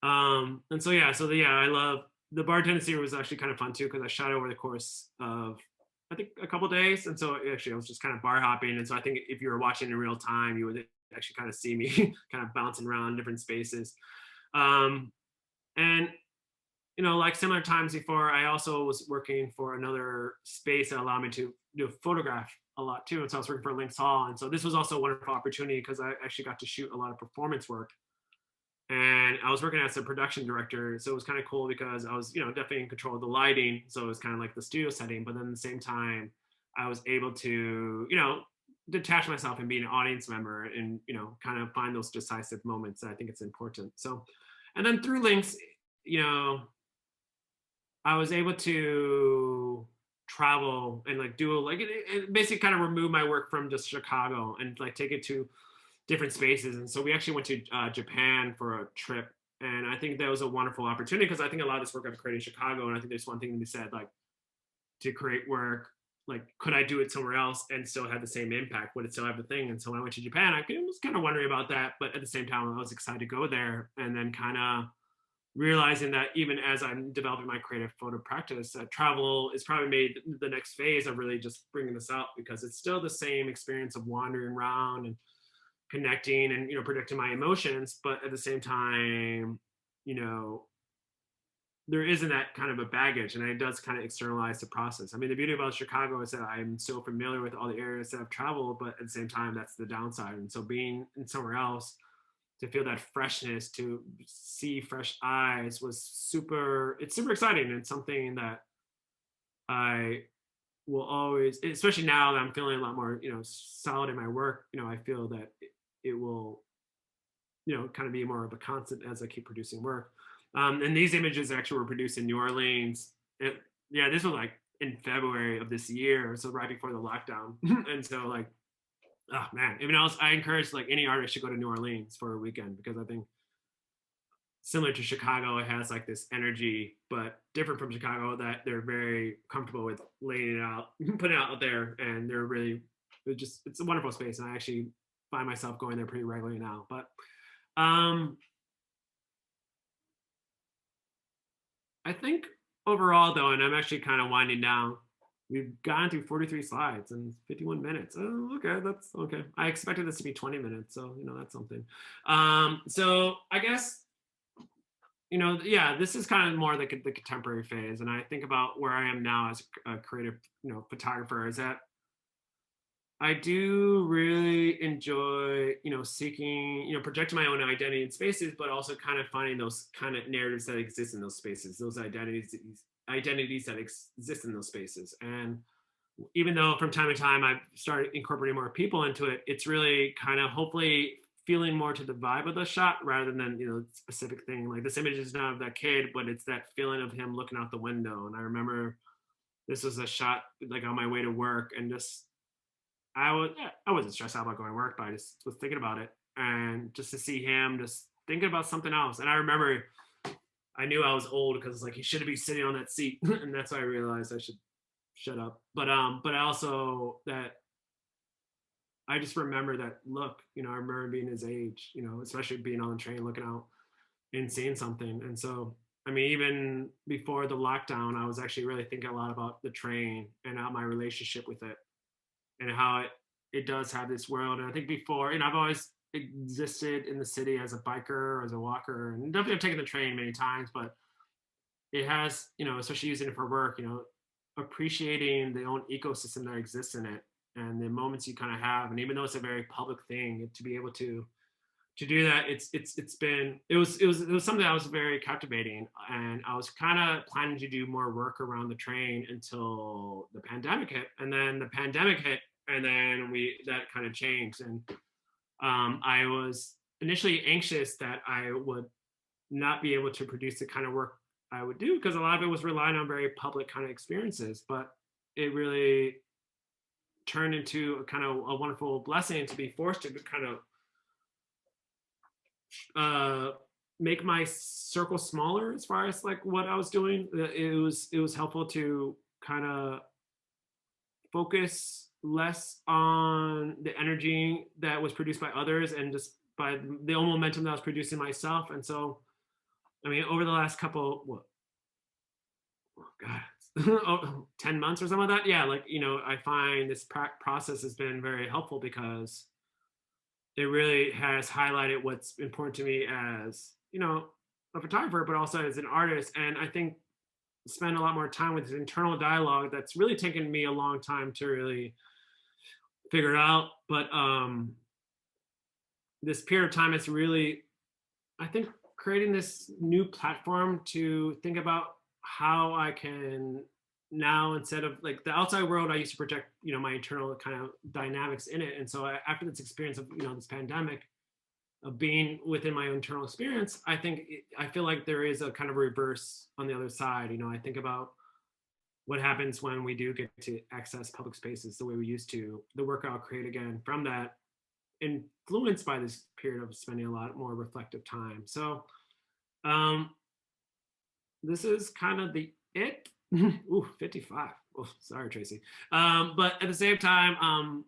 And so yeah, I love the bartending series was actually kind of fun too because I shot over the course of I think a couple days, and so actually I was just kind of bar hopping, and so I think if you were watching in real time, you would actually kind of see me kind of bouncing around different spaces. Um, and you know, like similar times before, I also was working for another space that allowed me to do photograph a lot too. And so I was working for Lynx Hall. And so this was also a wonderful opportunity because I actually got to shoot a lot of performance work. And I was working as a production director. So it was kind of cool because I was, you know, definitely in control of the lighting. So it was kind of like the studio setting. But then at the same time, I was able to, you know, detach myself and be an audience member and, you know, kind of find those decisive moments. And I think it's important. So, and then through Lynx, you know, I was able to travel and like do like it basically kind of remove my work from just Chicago and like take it to different spaces. And so we actually went to Japan for a trip, and I think that was a wonderful opportunity because I think a lot of this work I've created in Chicago, and I think there's one thing to be said like to create work. Like, could I do it somewhere else and still have the same impact? Would it still have the thing? And so when I went to Japan, I was kind of wondering about that, but at the same time, I was excited to go there, and then kind of realizing that even as I'm developing my creative photo practice, that travel is probably made the next phase of really just bringing this out because it's still the same experience of wandering around and connecting and, you know, predicting my emotions. But at the same time, you know, there isn't that kind of a baggage, and it does kind of externalize the process. I mean, the beauty about Chicago is that I'm so familiar with all the areas that I've traveled, but at the same time, that's the downside. And so being in somewhere else, to feel that freshness, to see fresh eyes was it's super exciting, and something that I will always, especially now that I'm feeling a lot more, you know, solid in my work, you know, I feel that it will, you know, kind of be more of a constant as I keep producing work. And these images actually were produced in New Orleans. Yeah, this was like in February of this year, so right before the lockdown. And so like, oh man, even else, I encourage like any artist to go to New Orleans for a weekend because I think similar to Chicago, it has like this energy, but different from Chicago that they're very comfortable with laying it out, putting it out there, and they're really it's a wonderful space, and I actually find myself going there pretty regularly now. But um, I think overall though, and I'm actually kind of winding down. We've gone through 43 slides in 51 minutes. Oh, okay, that's okay. I expected this to be 20 minutes, so you know that's something. So I guess you know, yeah, this is kind of more like the contemporary phase, and I think about where I am now as a creative, you know, photographer. Is that I do really enjoy, you know, seeking, you know, projecting my own identity in spaces, but also kind of finding those kind of narratives that exist in those spaces, those identities that exist in those spaces. And even though from time to time I've started incorporating more people into it, it's really kind of hopefully feeling more to the vibe of the shot rather than, you know, specific thing. Like this image is not of that kid, but it's that feeling of him looking out the window. And I remember this was a shot like on my way to work, and just I wasn't stressed out about going to work, but I just was thinking about it, and just to see him just thinking about something else. And I remember I knew I was old because like he shouldn't be sitting on that seat, and that's why I realized I should shut up. But I also that I just remember that look, you know, I remember being his age, you know, especially being on the train, looking out and seeing something. And so, I mean, even before the lockdown, I was actually really thinking a lot about the train and how my relationship with it and how it does have this world. And I think before, you know, I've always existed in the city as a biker, as a walker, and definitely I've taken the train many times, but it has, you know, especially using it for work, you know, appreciating the own ecosystem that exists in it and the moments you kind of have. And even though it's a very public thing, to be able to do that, it was something that was very captivating. And I was kind of planning to do more work around the train until the pandemic hit. And then the pandemic hit, And then that kind of changed. And I was initially anxious that I would not be able to produce the kind of work I would do, because a lot of it was relying on very public kind of experiences. But it really turned into a kind of a wonderful blessing to be forced to kind of make my circle smaller as far as like what I was doing. It was helpful to kind of focus less on the energy that was produced by others and just by the own momentum that I was producing myself. And so, I mean, over the last couple, oh God, 10 months or something like that. Yeah, like, I find this process has been very helpful because it really has highlighted what's important to me as, a photographer, but also as an artist. And I think spend a lot more time with this internal dialogue that's really taken me a long time to really figure it out. But this period of time is really, I think, creating this new platform to think about how I can now, instead of like the outside world, I used to project, my internal kind of dynamics in it. And so after this experience of, this pandemic, of being within my internal experience, I feel like there is a kind of reverse on the other side. I think about what happens when we do get to access public spaces the way we used to, the work I'll create again from that, influenced by this period of spending a lot more reflective time. So this is kind of the it. Ooh, 55. Oh, sorry, Tracy. But at the same time,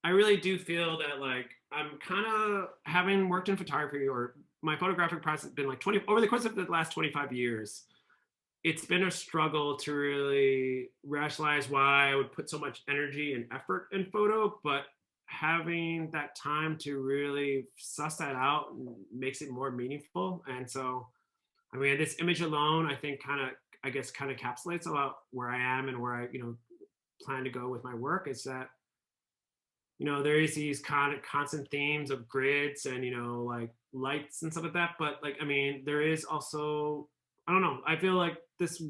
I really do feel that like I'm kind of, having worked in photography, or my photographic process has been like over the course of the last 25 years, it's been a struggle to really rationalize why I would put so much energy and effort in photo, but having that time to really suss that out makes it more meaningful. And so, I mean, this image alone, I think I guess kind of encapsulates about where I am and where I, plan to go with my work. Is that, there is these kind of constant themes of grids and, like lights and stuff like that. But like, I mean, there is also, I don't know, I feel like this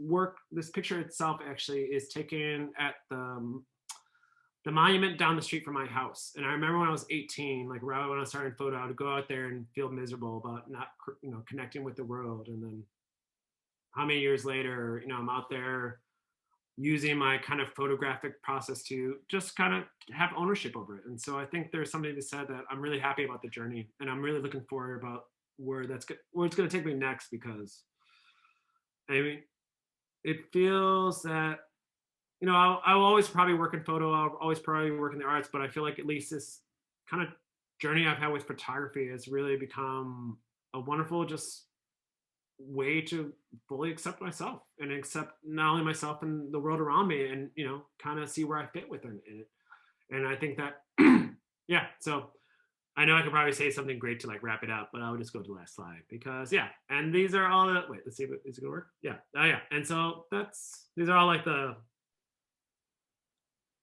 picture itself actually is taken at the monument down the street from my house. And I remember when I was 18, like right when I was starting photo, I would go out there and feel miserable about not, connecting with the world. And then how many years later, I'm out there using my kind of photographic process to just kind of have ownership over it. And so I think there's something to be said that I'm really happy about the journey, and I'm really looking forward about where it's going to take me next, because I mean, it feels that, I'll always probably work in photo, I'll always probably work in the arts, but I feel like at least this kind of journey I've had with photography has really become a wonderful just way to fully accept myself and accept not only myself and the world around me, and kind of see where I fit within it. And I think that yeah, so I know I could probably say something great to like wrap it up, but I'll just go to the last slide, because yeah, and these are all the, wait, let's see if is it gonna work. Yeah, oh yeah. And so these are all like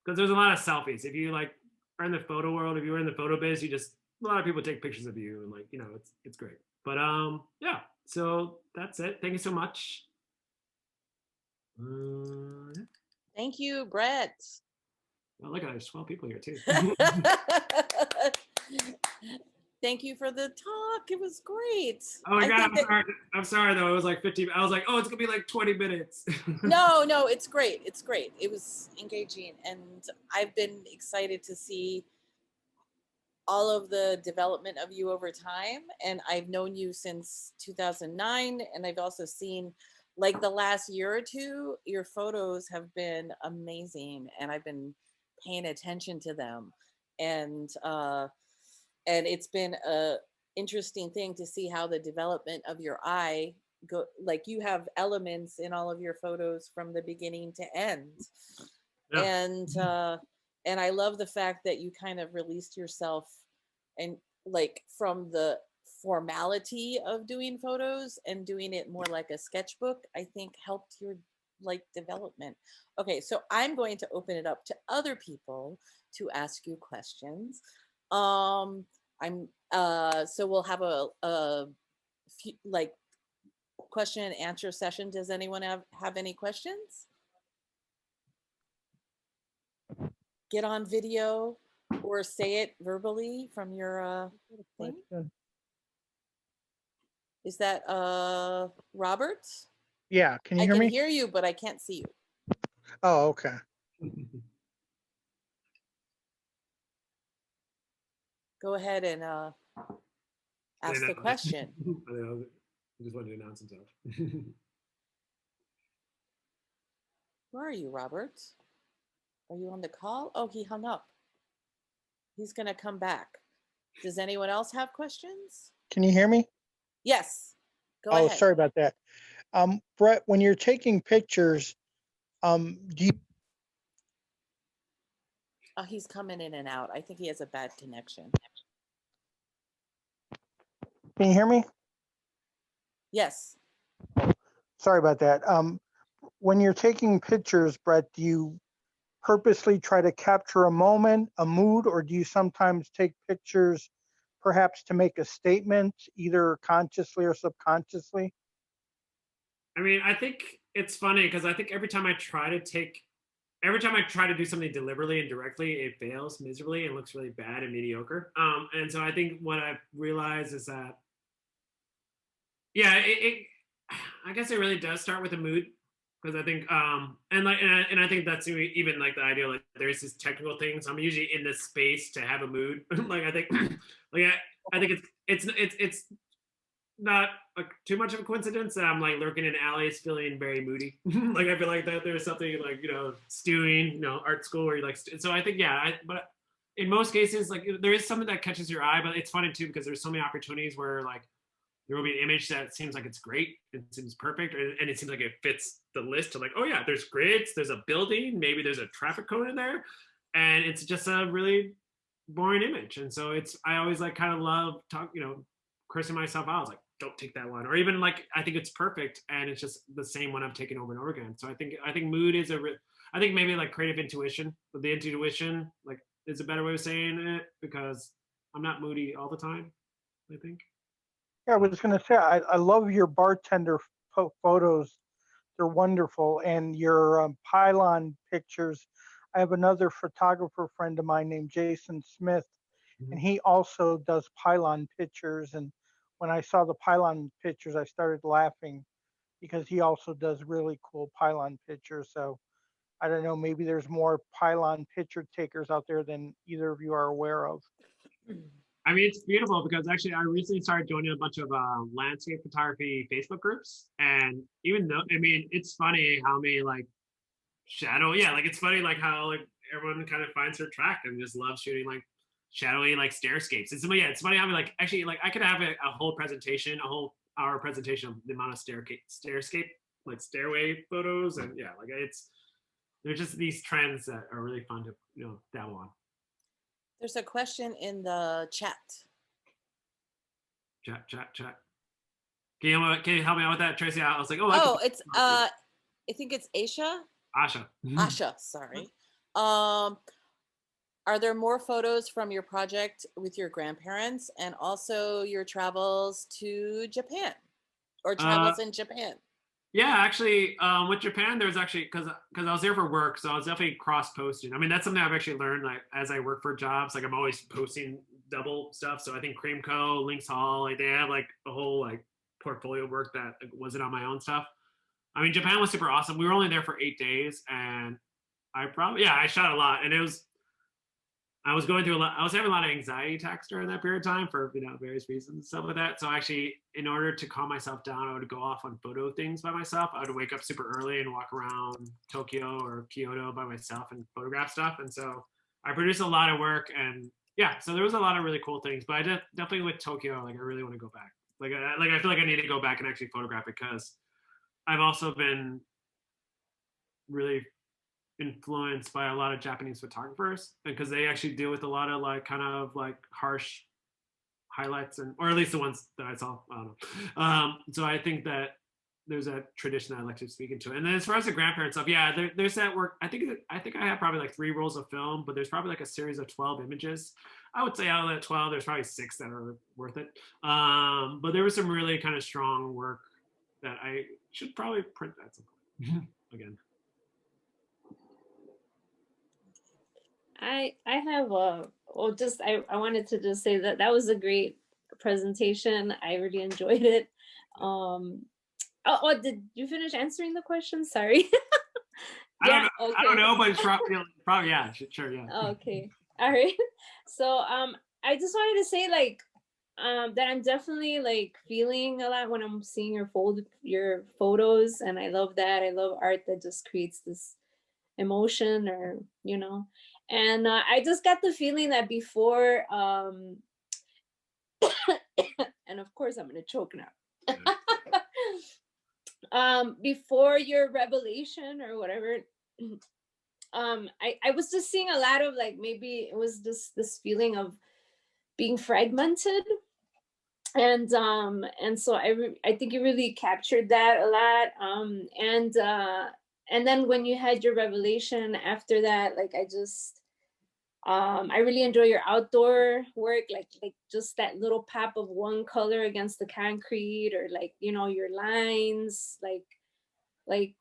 because there's a lot of selfies. If you like are in the photo world, if you're in the photo biz, a lot of people take pictures of you, and like, it's great. But yeah, so that's it. Thank you so much. Yeah.
Thank you, Brett.
Oh, look, there's 12 people here too.
Thank you for the talk. It was great.
Oh my God, I'm sorry though. It was like 50. I was like, oh, it's gonna be like 20 minutes.
No, it's great. It's great. It was engaging, and I've been excited to see all of the development of you over time. And I've known you since 2009, and I've also seen, like, the last year or two, your photos have been amazing, and I've been paying attention to them. And it's been a interesting thing to see how the development of your eye go. Like, you have elements in all of your photos from the beginning to end.
Yeah.
And I love the fact that you kind of released yourself, and like from the formality of doing photos and doing it more like a sketchbook, I think helped your like development. Okay, so I'm going to open it up to other people to ask you questions. I'm so we'll have a few, like, question and answer session. Does anyone have any questions? get on video or say it verbally from your thing? Is that Robert?
Yeah, can you
I
hear
can
me?
hear you, but I can't see you.
Oh, okay.
Go ahead and ask the question.
I just wanted to announce himself.
Where are you, Robert? Are you on the call? Oh, he hung up. He's going to come back. Does anyone else have questions?
Can you hear me?
Yes. Go
Oh,
ahead.
sorry about that. Brett, when you're taking pictures, do you,
Oh, he's coming in and out. I think he has a bad connection.
can you hear me?
Yes.
Sorry about that. When you're taking pictures, Brett, do you purposely try to capture a moment, a mood, or do you sometimes take pictures perhaps to make a statement, either consciously or subconsciously?
I mean, I think it's funny because I think every time I try to do something deliberately and directly, it fails miserably and looks really bad and mediocre. And so I think what I've realized is that, yeah, I guess it really does start with a mood, because I think, and I think that's even like the idea, like there's this technical things. I'm usually in this space to have a mood. Like I think, like I think it's not like too much of a coincidence that I'm like lurking in alleys feeling very moody. Like I feel like that there's something like, stewing, art school where you like, so I think, yeah, but in most cases, like there is something that catches your eye, but it's funny too, because there's so many opportunities where like there will be an image that seems like it's great, it seems perfect, and it seems like it fits the list to like, oh yeah, there's grids, there's a building, maybe there's a traffic cone in there, and it's just a really boring image. And so I always like kind of love cursing myself out. I was like, don't take that one, or even like I think it's perfect and it's just the same one I'm taking over and over again. So I think mood is I think maybe like creative intuition, but the intuition like is a better way of saying it, because I'm not moody all the time, I think.
Yeah, I was going to say, I love your bartender photos. They're wonderful. And your pylon pictures. I have another photographer friend of mine named Jason Smith, and he also does pylon pictures. And when I saw the pylon pictures, I started laughing because he also does really cool pylon pictures. So I don't know, maybe there's more pylon picture takers out there than either of you are aware of.
I mean, it's beautiful because actually I recently started joining a bunch of landscape photography Facebook groups. And even though, I mean, it's funny how many like like it's funny like how like everyone kind of finds their track and just loves shooting like shadowy like stairscapes. It's funny how like actually like I could have a whole presentation, a whole hour presentation of the amount of stairscape, like stairway photos. And yeah, like there's just these trends that are really fun to dabble on.
There's a question in the chat.
Chat. Can you help me out with that, Tracy? I was like,
It's I think it's Asha. Asha, sorry. Are there more photos from your project with your grandparents and also your travels to Japan or travels in Japan?
Yeah, actually, with Japan, there's actually because I was there for work, so I was definitely cross posting. I mean, that's something I've actually learned like as I work for jobs. Like I'm always posting double stuff. So I think Cream Co, Links Hall, like they have like a whole like portfolio work that wasn't on my own stuff. I mean, Japan was super awesome. We were only there for 8 days, and I shot a lot, and I was going through a lot. I was having a lot of anxiety attacks during that period of time for various reasons and stuff like that. So actually, in order to calm myself down, I would go off on photo things by myself. I would wake up super early and walk around Tokyo or Kyoto by myself and photograph stuff. And so I produced a lot of work, and yeah, so there was a lot of really cool things. But I definitely with Tokyo, like I really want to go back. Like I feel like I need to go back and actually photograph it, because I've also been really influenced by a lot of Japanese photographers, because they actually deal with a lot of like kind of like harsh highlights, or at least the ones that I saw. I don't know. So I think that there's a tradition that I like to speak into. And then as far as the grandparent stuff, yeah, there's that work. I think I have probably like 3 rolls of film, but there's probably like a series of 12 images. I would say out of that 12, there's probably 6 that are worth it. But there was some really kind of strong work that I should probably print at some point again.
I have well, just I wanted to just say that that was a great presentation. I really enjoyed it. Did you finish answering the question? Sorry.
I don't
Yeah,
know. I don't
okay.
know, but it's probably yeah, sure, yeah.
Okay. All right. So I just wanted to say like that I'm definitely like feeling a lot when I'm seeing your photos, and I love that. I love art that just creates this emotion, or and I just got the feeling that before and of course I'm gonna choke now. Before your revelation or whatever, I was just seeing a lot of like, maybe it was this feeling of being fragmented, and so I think you really captured that a lot, and then when you had your revelation after that, like I really enjoy your outdoor work, like just that little pop of one color against the concrete, or like your lines, like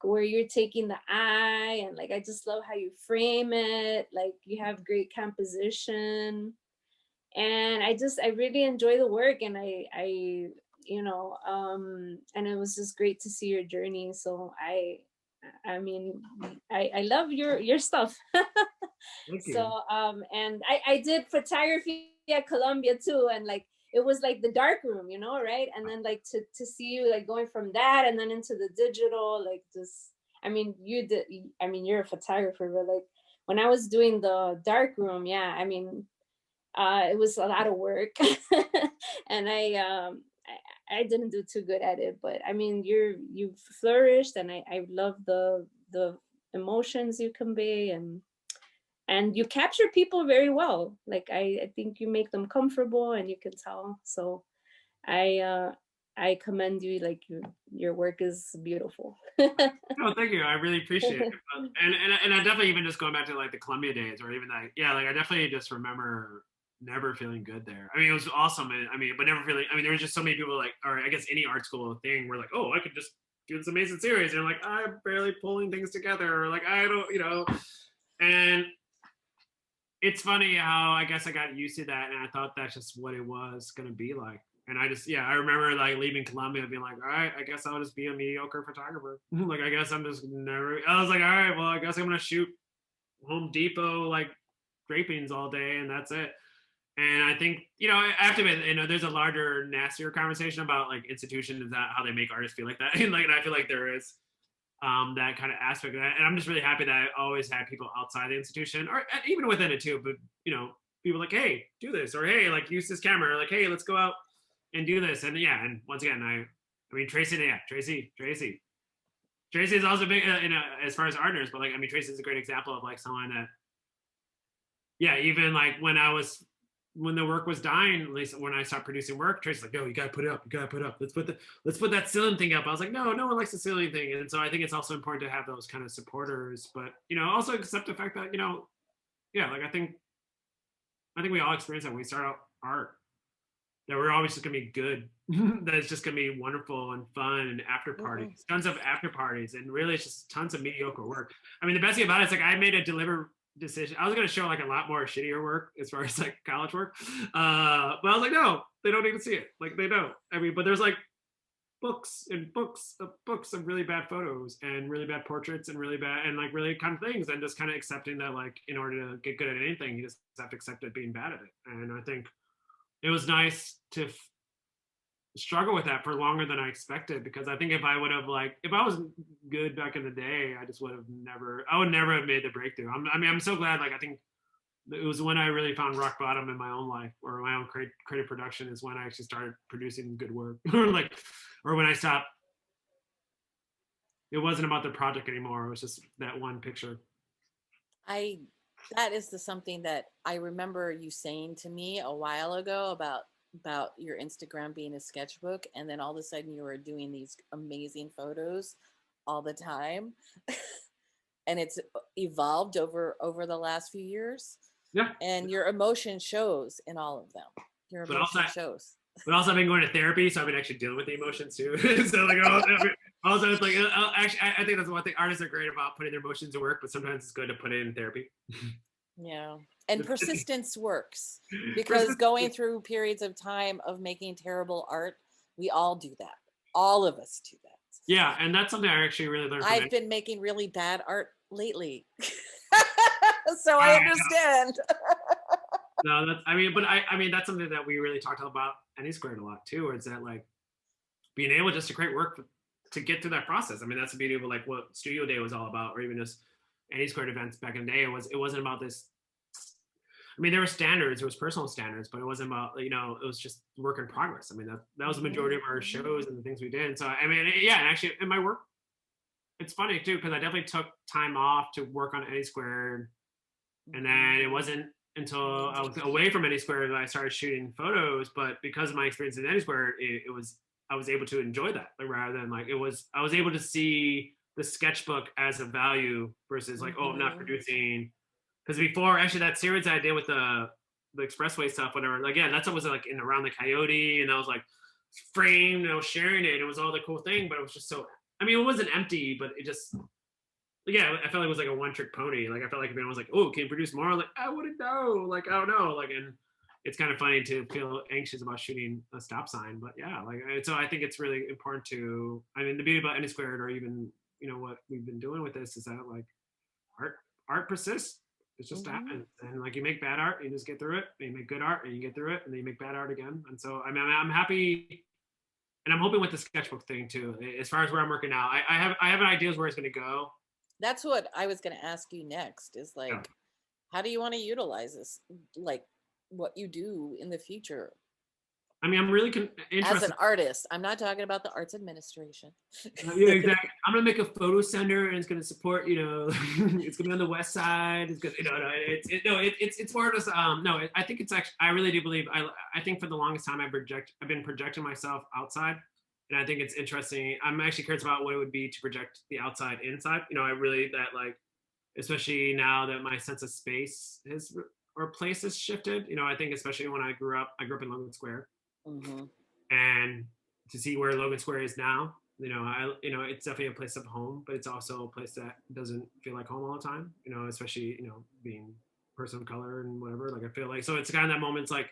where you're taking the eye, and like I just love how you frame it. Like you have great composition, and I really enjoy the work, and and it was just great to see your journey. So I mean, I love your stuff.
Thank you.
So and I did photography at Columbia too, and like it was like the dark room, right? And then like to see you like going from that and then into the digital, like just you're a photographer, but like when I was doing the dark room, yeah, I mean it was a lot of work, and I didn't do too good at it. But I mean, you've flourished, and I love the emotions you convey, and you capture people very well. Like I think you make them comfortable, and you can tell. So I commend you. Like your work is beautiful.
No, thank you. I really appreciate it. And I definitely, even just going back to like the Columbia days, or even like, yeah, like I definitely just remember never feeling good there. I mean, it was awesome. I mean, but never feeling, I mean, there was just so many people like, or I guess any art school thing where like, oh, I could just do this amazing series. And like, I'm barely pulling things together. Or like, I don't, and it's funny how I guess I got used to that, and I thought that's just what it was going to be like. And I remember like leaving Columbia being like, all right, I guess I'll just be a mediocre photographer. Like, I guess I'm just never, I was like, all right, well, I guess I'm going to shoot Home Depot, like drapings all day, and that's it. And I think, I have to admit, there's a larger, nastier conversation about like institutions and how they make artists feel like that. And I feel like there is that kind of aspect of that. And I'm just really happy that I always had people outside the institution, or even within it too, but people like, hey, do this, or hey, like use this camera, or like, hey, let's go out and do this. And yeah, and once again, I mean, Tracy is also big as far as artists, but like, I mean, Tracy is a great example of like someone that, yeah, even like when the work was dying, at least when I stopped producing work, Tracy's like, no, you gotta put it up. Let's put that ceiling thing up. I was like, no one likes the ceiling thing. And so I think it's also important to have those kind of supporters, but also accept the fact that, yeah, like I think we all experience that when we start out art, that we're always just gonna be good. That it's just gonna be wonderful and fun, and after parties, tons of after parties, and really it's just tons of mediocre work. I mean, the best thing about it is like I made a deliberate decision. I was going to show like a lot more shittier work as far as like college work, but I was like, no, they don't need to see it. Like they don't. I mean, but there's like books and books of really bad photos and really bad portraits and really bad and like really kind of things, and just kind of accepting that like in order to get good at anything, you just have to accept it being bad at it. And I think it was nice to struggle with that for longer than I expected, because I think if I was good back in the day, I would never have made the breakthrough. I'm so glad. Like I think it was when I really found rock bottom in my own life, or my own creative production, is when I actually started producing good work. or when I stopped. It wasn't about the project anymore. It was just that one picture.
That is something that I remember you saying to me a while ago about your Instagram being a sketchbook, and then all of a sudden you were doing these amazing photos all the time. And it's evolved over the last few years.
Yeah.
And your emotion shows in all of them. Your emotion shows.
But also I've been going to therapy, so I've been actually dealing with the emotions too. So like also it's like actually I think that's one thing artists are great about, putting their emotions to work, but sometimes it's good to put it in therapy.
Yeah. And persistence works, because going through periods of time of making terrible art, we all do that. All of us do that.
Yeah, and that's something I actually really learned from
I've been making really bad art lately. So I understand.
No, that's, I mean, but I mean, that's something that we really talked about AnySquared a lot too, is that like being able just to create work to get through that process. I mean, that's the beauty of like what Studio Day was all about, or even just AnySquared events back in the day. It wasn't about this. I mean, there were standards, there was personal standards, but it wasn't about, you know, it was just work in progress. I mean, that was the majority of our shows and the things we did. And so, I mean, yeah, and actually in my work, it's funny too, because I definitely took time off to work on AnySquared. And then it wasn't until I was away from AnySquared that I started shooting photos. But because of my experience in AnySquared, I was able to enjoy that, like, rather than like I was able to see the sketchbook as a value versus like, oh, I'm not producing. Because before, actually, that series I did with the expressway stuff, whatever, like, yeah, that's what was like in Around the Coyote, and I was like framed, and I was sharing it. It was all the cool thing, but it was just so. I mean, it wasn't empty, but it just. Yeah, I felt like it was like a one-trick pony. Like I felt like everyone was like, "Oh, can you produce more?" Like I wouldn't know. Like I don't know. Like, and it's kind of funny to feel anxious about shooting a stop sign, but yeah, like so I think it's really important to. I mean, the beauty about AnySquared, or even what we've been doing with this, is that like art persists. It just happens, and like you make bad art, you just get through it. And you make good art, and you get through it, and then you make bad art again. And so I mean, I'm happy. And I'm hoping with the sketchbook thing too. As far as where I'm working now, I have ideas where it's going to go.
That's what I was going to ask you next, is like, how do you want to utilize this? Like what you do in the future?
I mean, I'm really interested.
As an artist, I'm not talking about the arts administration.
Yeah, exactly. I'm gonna make a photo center, and it's gonna support, it's gonna be on the west side. It's gonna, it's more just, no, I think it's actually, I really do believe, I think for the longest time I've been projecting myself outside, and I think it's interesting. I'm actually curious about what it would be to project the outside inside. I really, that like, especially now that my sense of space or place has shifted. I think especially when I grew up in Logan Square. And to see where Logan Square is now, it's definitely a place of home, but it's also a place that doesn't feel like home all the time, especially, being a person of color and whatever. Like, I feel like, so it's kind of that moment. It's like,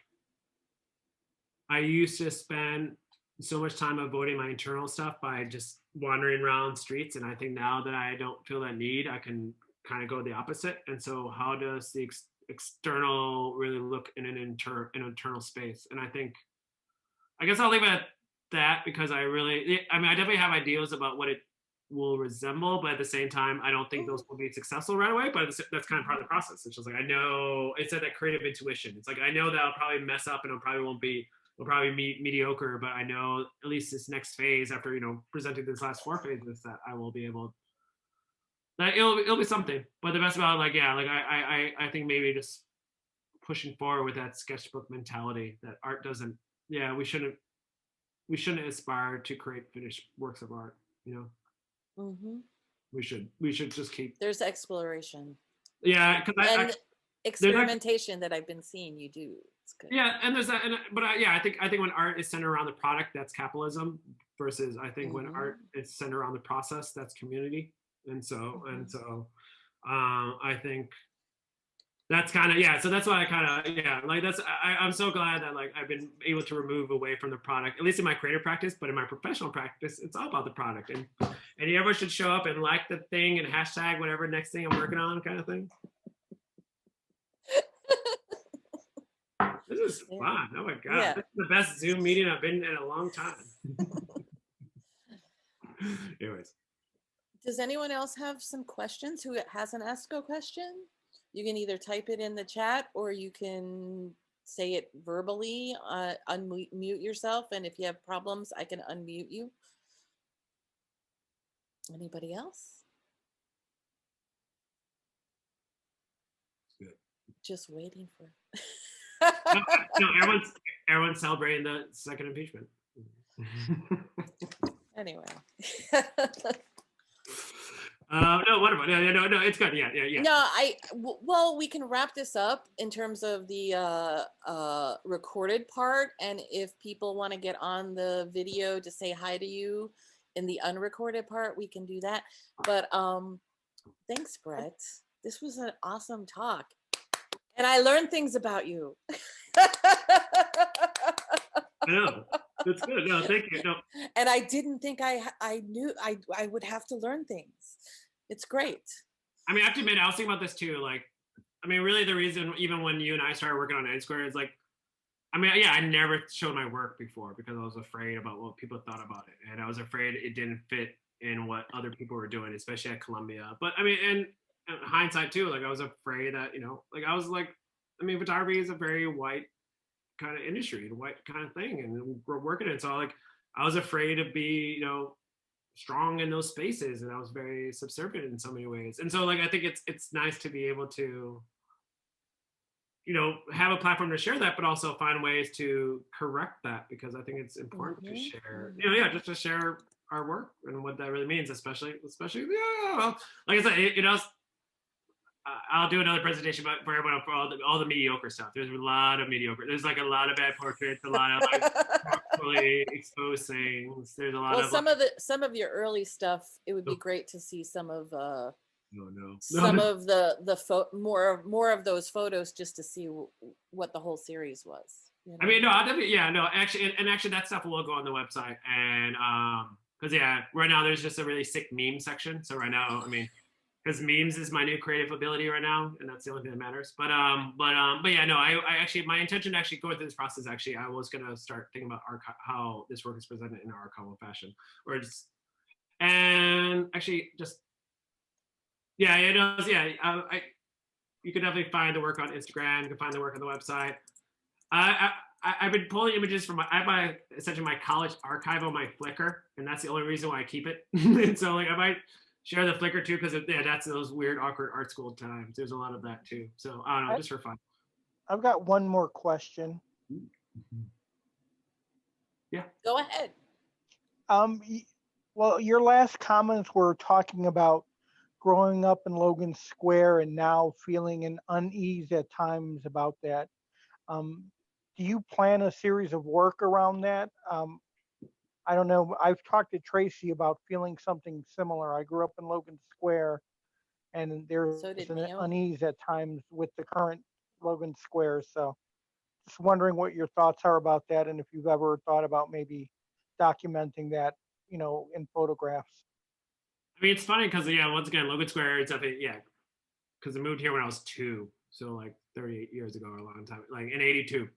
I used to spend so much time avoiding my internal stuff by just wandering around streets. And I think now that I don't feel that need, I can kind of go the opposite. And so how does the external really look in an internal space? And I guess I'll leave it at that, because I definitely have ideas about what it will resemble, but at the same time, I don't think those will be successful right away, but that's kind of part of the process. It's just like, I know, it's that creative intuition. It's like, I know that I'll probably mess up, and it'll probably be mediocre, but I know at least this next phase, after, presenting this last 4 phases, that I will be able, that it'll be something. But the best about it, like, yeah, like I think maybe just pushing forward with that sketchbook mentality, that art doesn't, yeah, we shouldn't aspire to create finished works of art. We should just keep.
There's exploration.
Yeah, because
experimentation that I've been seeing you do. It's good.
Yeah, and there's that, but I think when art is centered around the product, that's capitalism, versus I think when art is centered around the process, that's community. And so I think. That's kind of, yeah. So that's why I'm so glad that like I've been able to remove away from the product, at least in my creative practice, but in my professional practice, it's all about the product. And everyone should show up and like the thing and hashtag whatever next thing I'm working on, kind of thing. This is fun. Oh my God. Yeah. This is the best Zoom meeting I've been in a long time. Anyways.
Does anyone else have some questions who hasn't asked a question? You can either type it in the chat, or you can say it verbally, unmute yourself. And if you have problems, I can unmute you. Anybody else?
Good.
Just waiting for.
No, everyone's celebrating the second impeachment.
Anyway.
No, wonderful. No, it's good. Yeah.
No, well, we can wrap this up in terms of the recorded part, and if people want to get on the video to say hi to you in the unrecorded part, we can do that. But thanks, Brett. This was an awesome talk. And I learned things about you.
I know. That's good. No, thank you. No,
And I didn't think I knew I would have to learn things. It's great.
I mean, I have to admit, I was thinking about this too. Like, I mean, really, the reason, even when you and I started working on AnySquared, is like, I mean, yeah, I never showed my work before because I was afraid about what people thought about it, and I was afraid it didn't fit in what other people were doing, especially at Columbia. But I mean, and hindsight too, like I was afraid that, you know, like I was like, I mean, photography is a very white kind of industry, a white kind of thing, and we're working it. So like, I was afraid to be, you know, strong in those spaces, and I was very subservient in so many ways. And so like, I think it's nice to be able to, you know, have a platform to share that, but also find ways to correct that, because I think it's important to share, you know, yeah, just to share our work and what that really means, especially, yeah, well, like I said, it does. I'll do another presentation for everyone for all the mediocre stuff. There's a lot of mediocre. There's like a lot of bad portraits, a lot of like really exposed things. There's a lot
Well,
of
some of your early stuff, it would be
Oh.
great to see some of
no.
some of the more of those photos, just to see what the whole series was. You know?
I mean, no, I'll definitely, yeah, no, actually, and actually, that stuff will go on the website, and because yeah, right now there's just a really sick meme section. So right now, I mean, because memes is my new creative ability right now, and that's the only thing that matters. But yeah, no, I actually, my intention actually going through this process, actually, I was gonna start thinking about how this work is presented in an archival fashion, or just, and actually just, yeah, it does, yeah, you can definitely find the work on Instagram. You can find the work on the website. I've been pulling images from I have essentially my college archive on my Flickr, and that's the only reason why I keep it. And so like I might share the Flickr too, because yeah, that's those weird awkward art school times. There's a lot of that too. So I don't know, just for fun.
I've got one more question.
Yeah.
Go ahead.
Well, your last comments were talking about growing up in Logan Square and now feeling an unease at times about that. Do you plan a series of work around that? I don't know. I've talked to Tracy about feeling something similar. I grew up in Logan Square, and there's
So did
an
Neo.
unease at times with the current Logan Square. So just wondering what your thoughts are about that, and if you've ever thought about maybe documenting that, you know, in photographs.
I mean, it's funny because yeah, once again, Logan Square, it's definitely, yeah, because I moved here when I was 2, so like 38 years ago, or a long time, like in 82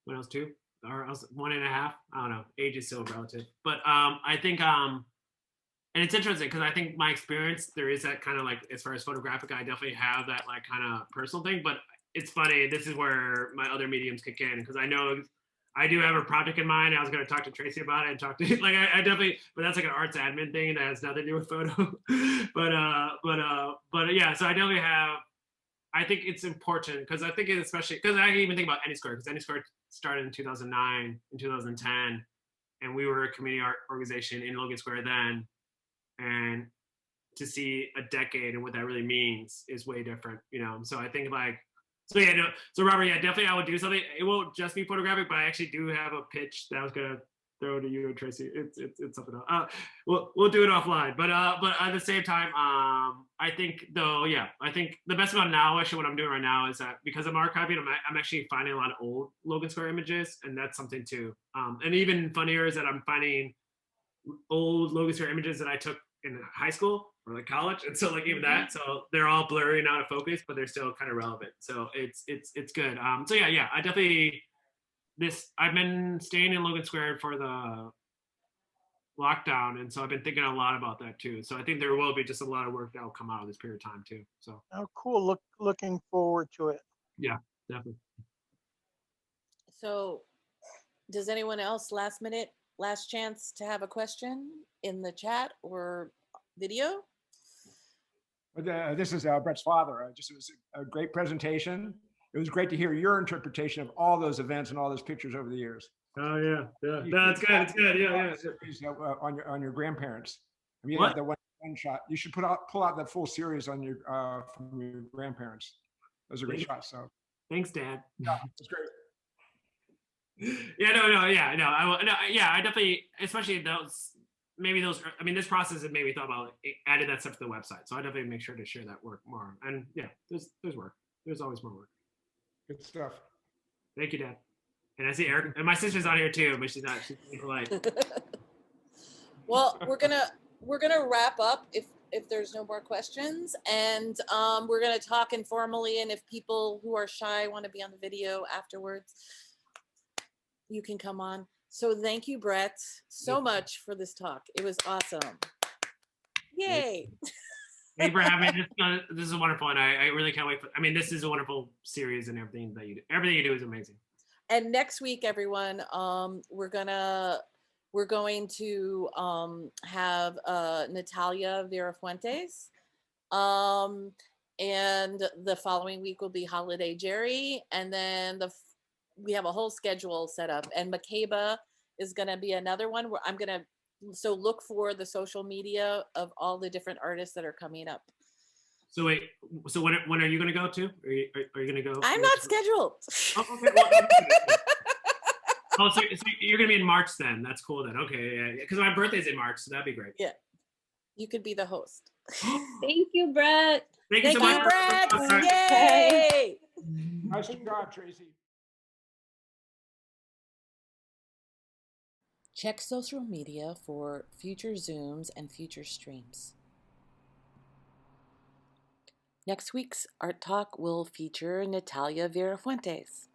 when I was 2, or I was 1.5. I don't know, age is so relative. But I think and it's interesting because I think my experience, there is that kind of like, as far as photographic, I definitely have that like kind of personal thing. But it's funny, this is where my other mediums kick in, because I know I do have a project in mind. I was going to talk to Tracy about it and talk to like I definitely, but that's like an arts admin thing that has nothing to do with photo. but yeah, so I definitely have. I think it's important because I think it, especially because I even think about AnySquared, because AnySquared started in 2009 and 2010, and we were a community art organization in Logan Square then, and to see a decade and what that really means is way different, you know. So I think like, so yeah, no, so Robert, yeah, definitely I would do something. It won't just be photographic, but I actually do have a pitch that I was gonna throw to you and Tracy. It's something else. We'll do it offline. But at the same time, I think though, yeah, I think the best about now, actually, what I'm doing right now is that because I'm archiving, I'm actually finding a lot of old Logan Square images, and that's something too. And even funnier is that I'm finding old Logan Square images that I took in high school or like college, and so like even that, so they're all blurry and out of focus, but they're still kind of relevant. So it's good. So yeah, I definitely I've been staying in Logan Square for the lockdown, and so I've been thinking a lot about that too. So I think there will be just a lot of work that will come out of this period of time too. So
Oh, cool. Looking forward to it.
yeah, definitely.
So does anyone else last chance to have a question in the chat or video?
This is Brett's father. Just, it was a great presentation. It was great to hear your interpretation of all those events and all those pictures over the years.
Oh yeah. No, it's good. It's good. Yeah.
On your grandparents. I mean,
What?
the one shot. You should pull out that full series on your from your grandparents. Those are great shots. So
Thanks, Dad.
yeah, it's great.
Yeah, no. I definitely, especially those. Maybe those. I mean, this process had maybe thought about adding that stuff to the website. So I definitely make sure to share that work more. And yeah, there's work. There's always more work.
Good stuff.
Thank you, Dad. And I see Eric, and my sister's on here too, but she's not. She's being polite.
Well, we're gonna wrap up if there's no more questions, and we're gonna talk informally. And if people who are shy want to be on the video afterwards, you can come on. So thank you, Brett, so much for this talk. It was awesome. Yay!
Thank you for having me. This is wonderful, and I really can't wait for. I mean, this is a wonderful series, and everything that you do. Everything you do is amazing.
And next week, everyone, we're going to have Natalia Verafuentes, and the following week will be Holiday Jerry, and then we have a whole schedule set up. And Makeba is going to be another one where so look for the social media of all the different artists that are coming up.
So wait, so when are you going to go to? Are you going to go?
I'm not scheduled.
Oh, okay. Well, oh, so you're going to be in March then. That's cool then. Okay, yeah. Because my birthday's in March, so that'd be great.
Yeah. You could be the host.
Thank you, Brett.
Thank you so much.
Brett. Yay!
Nice job, Tracy.
Check social media for future Zooms and future streams. Next week's Art Talk will feature Natalia Verafuentes.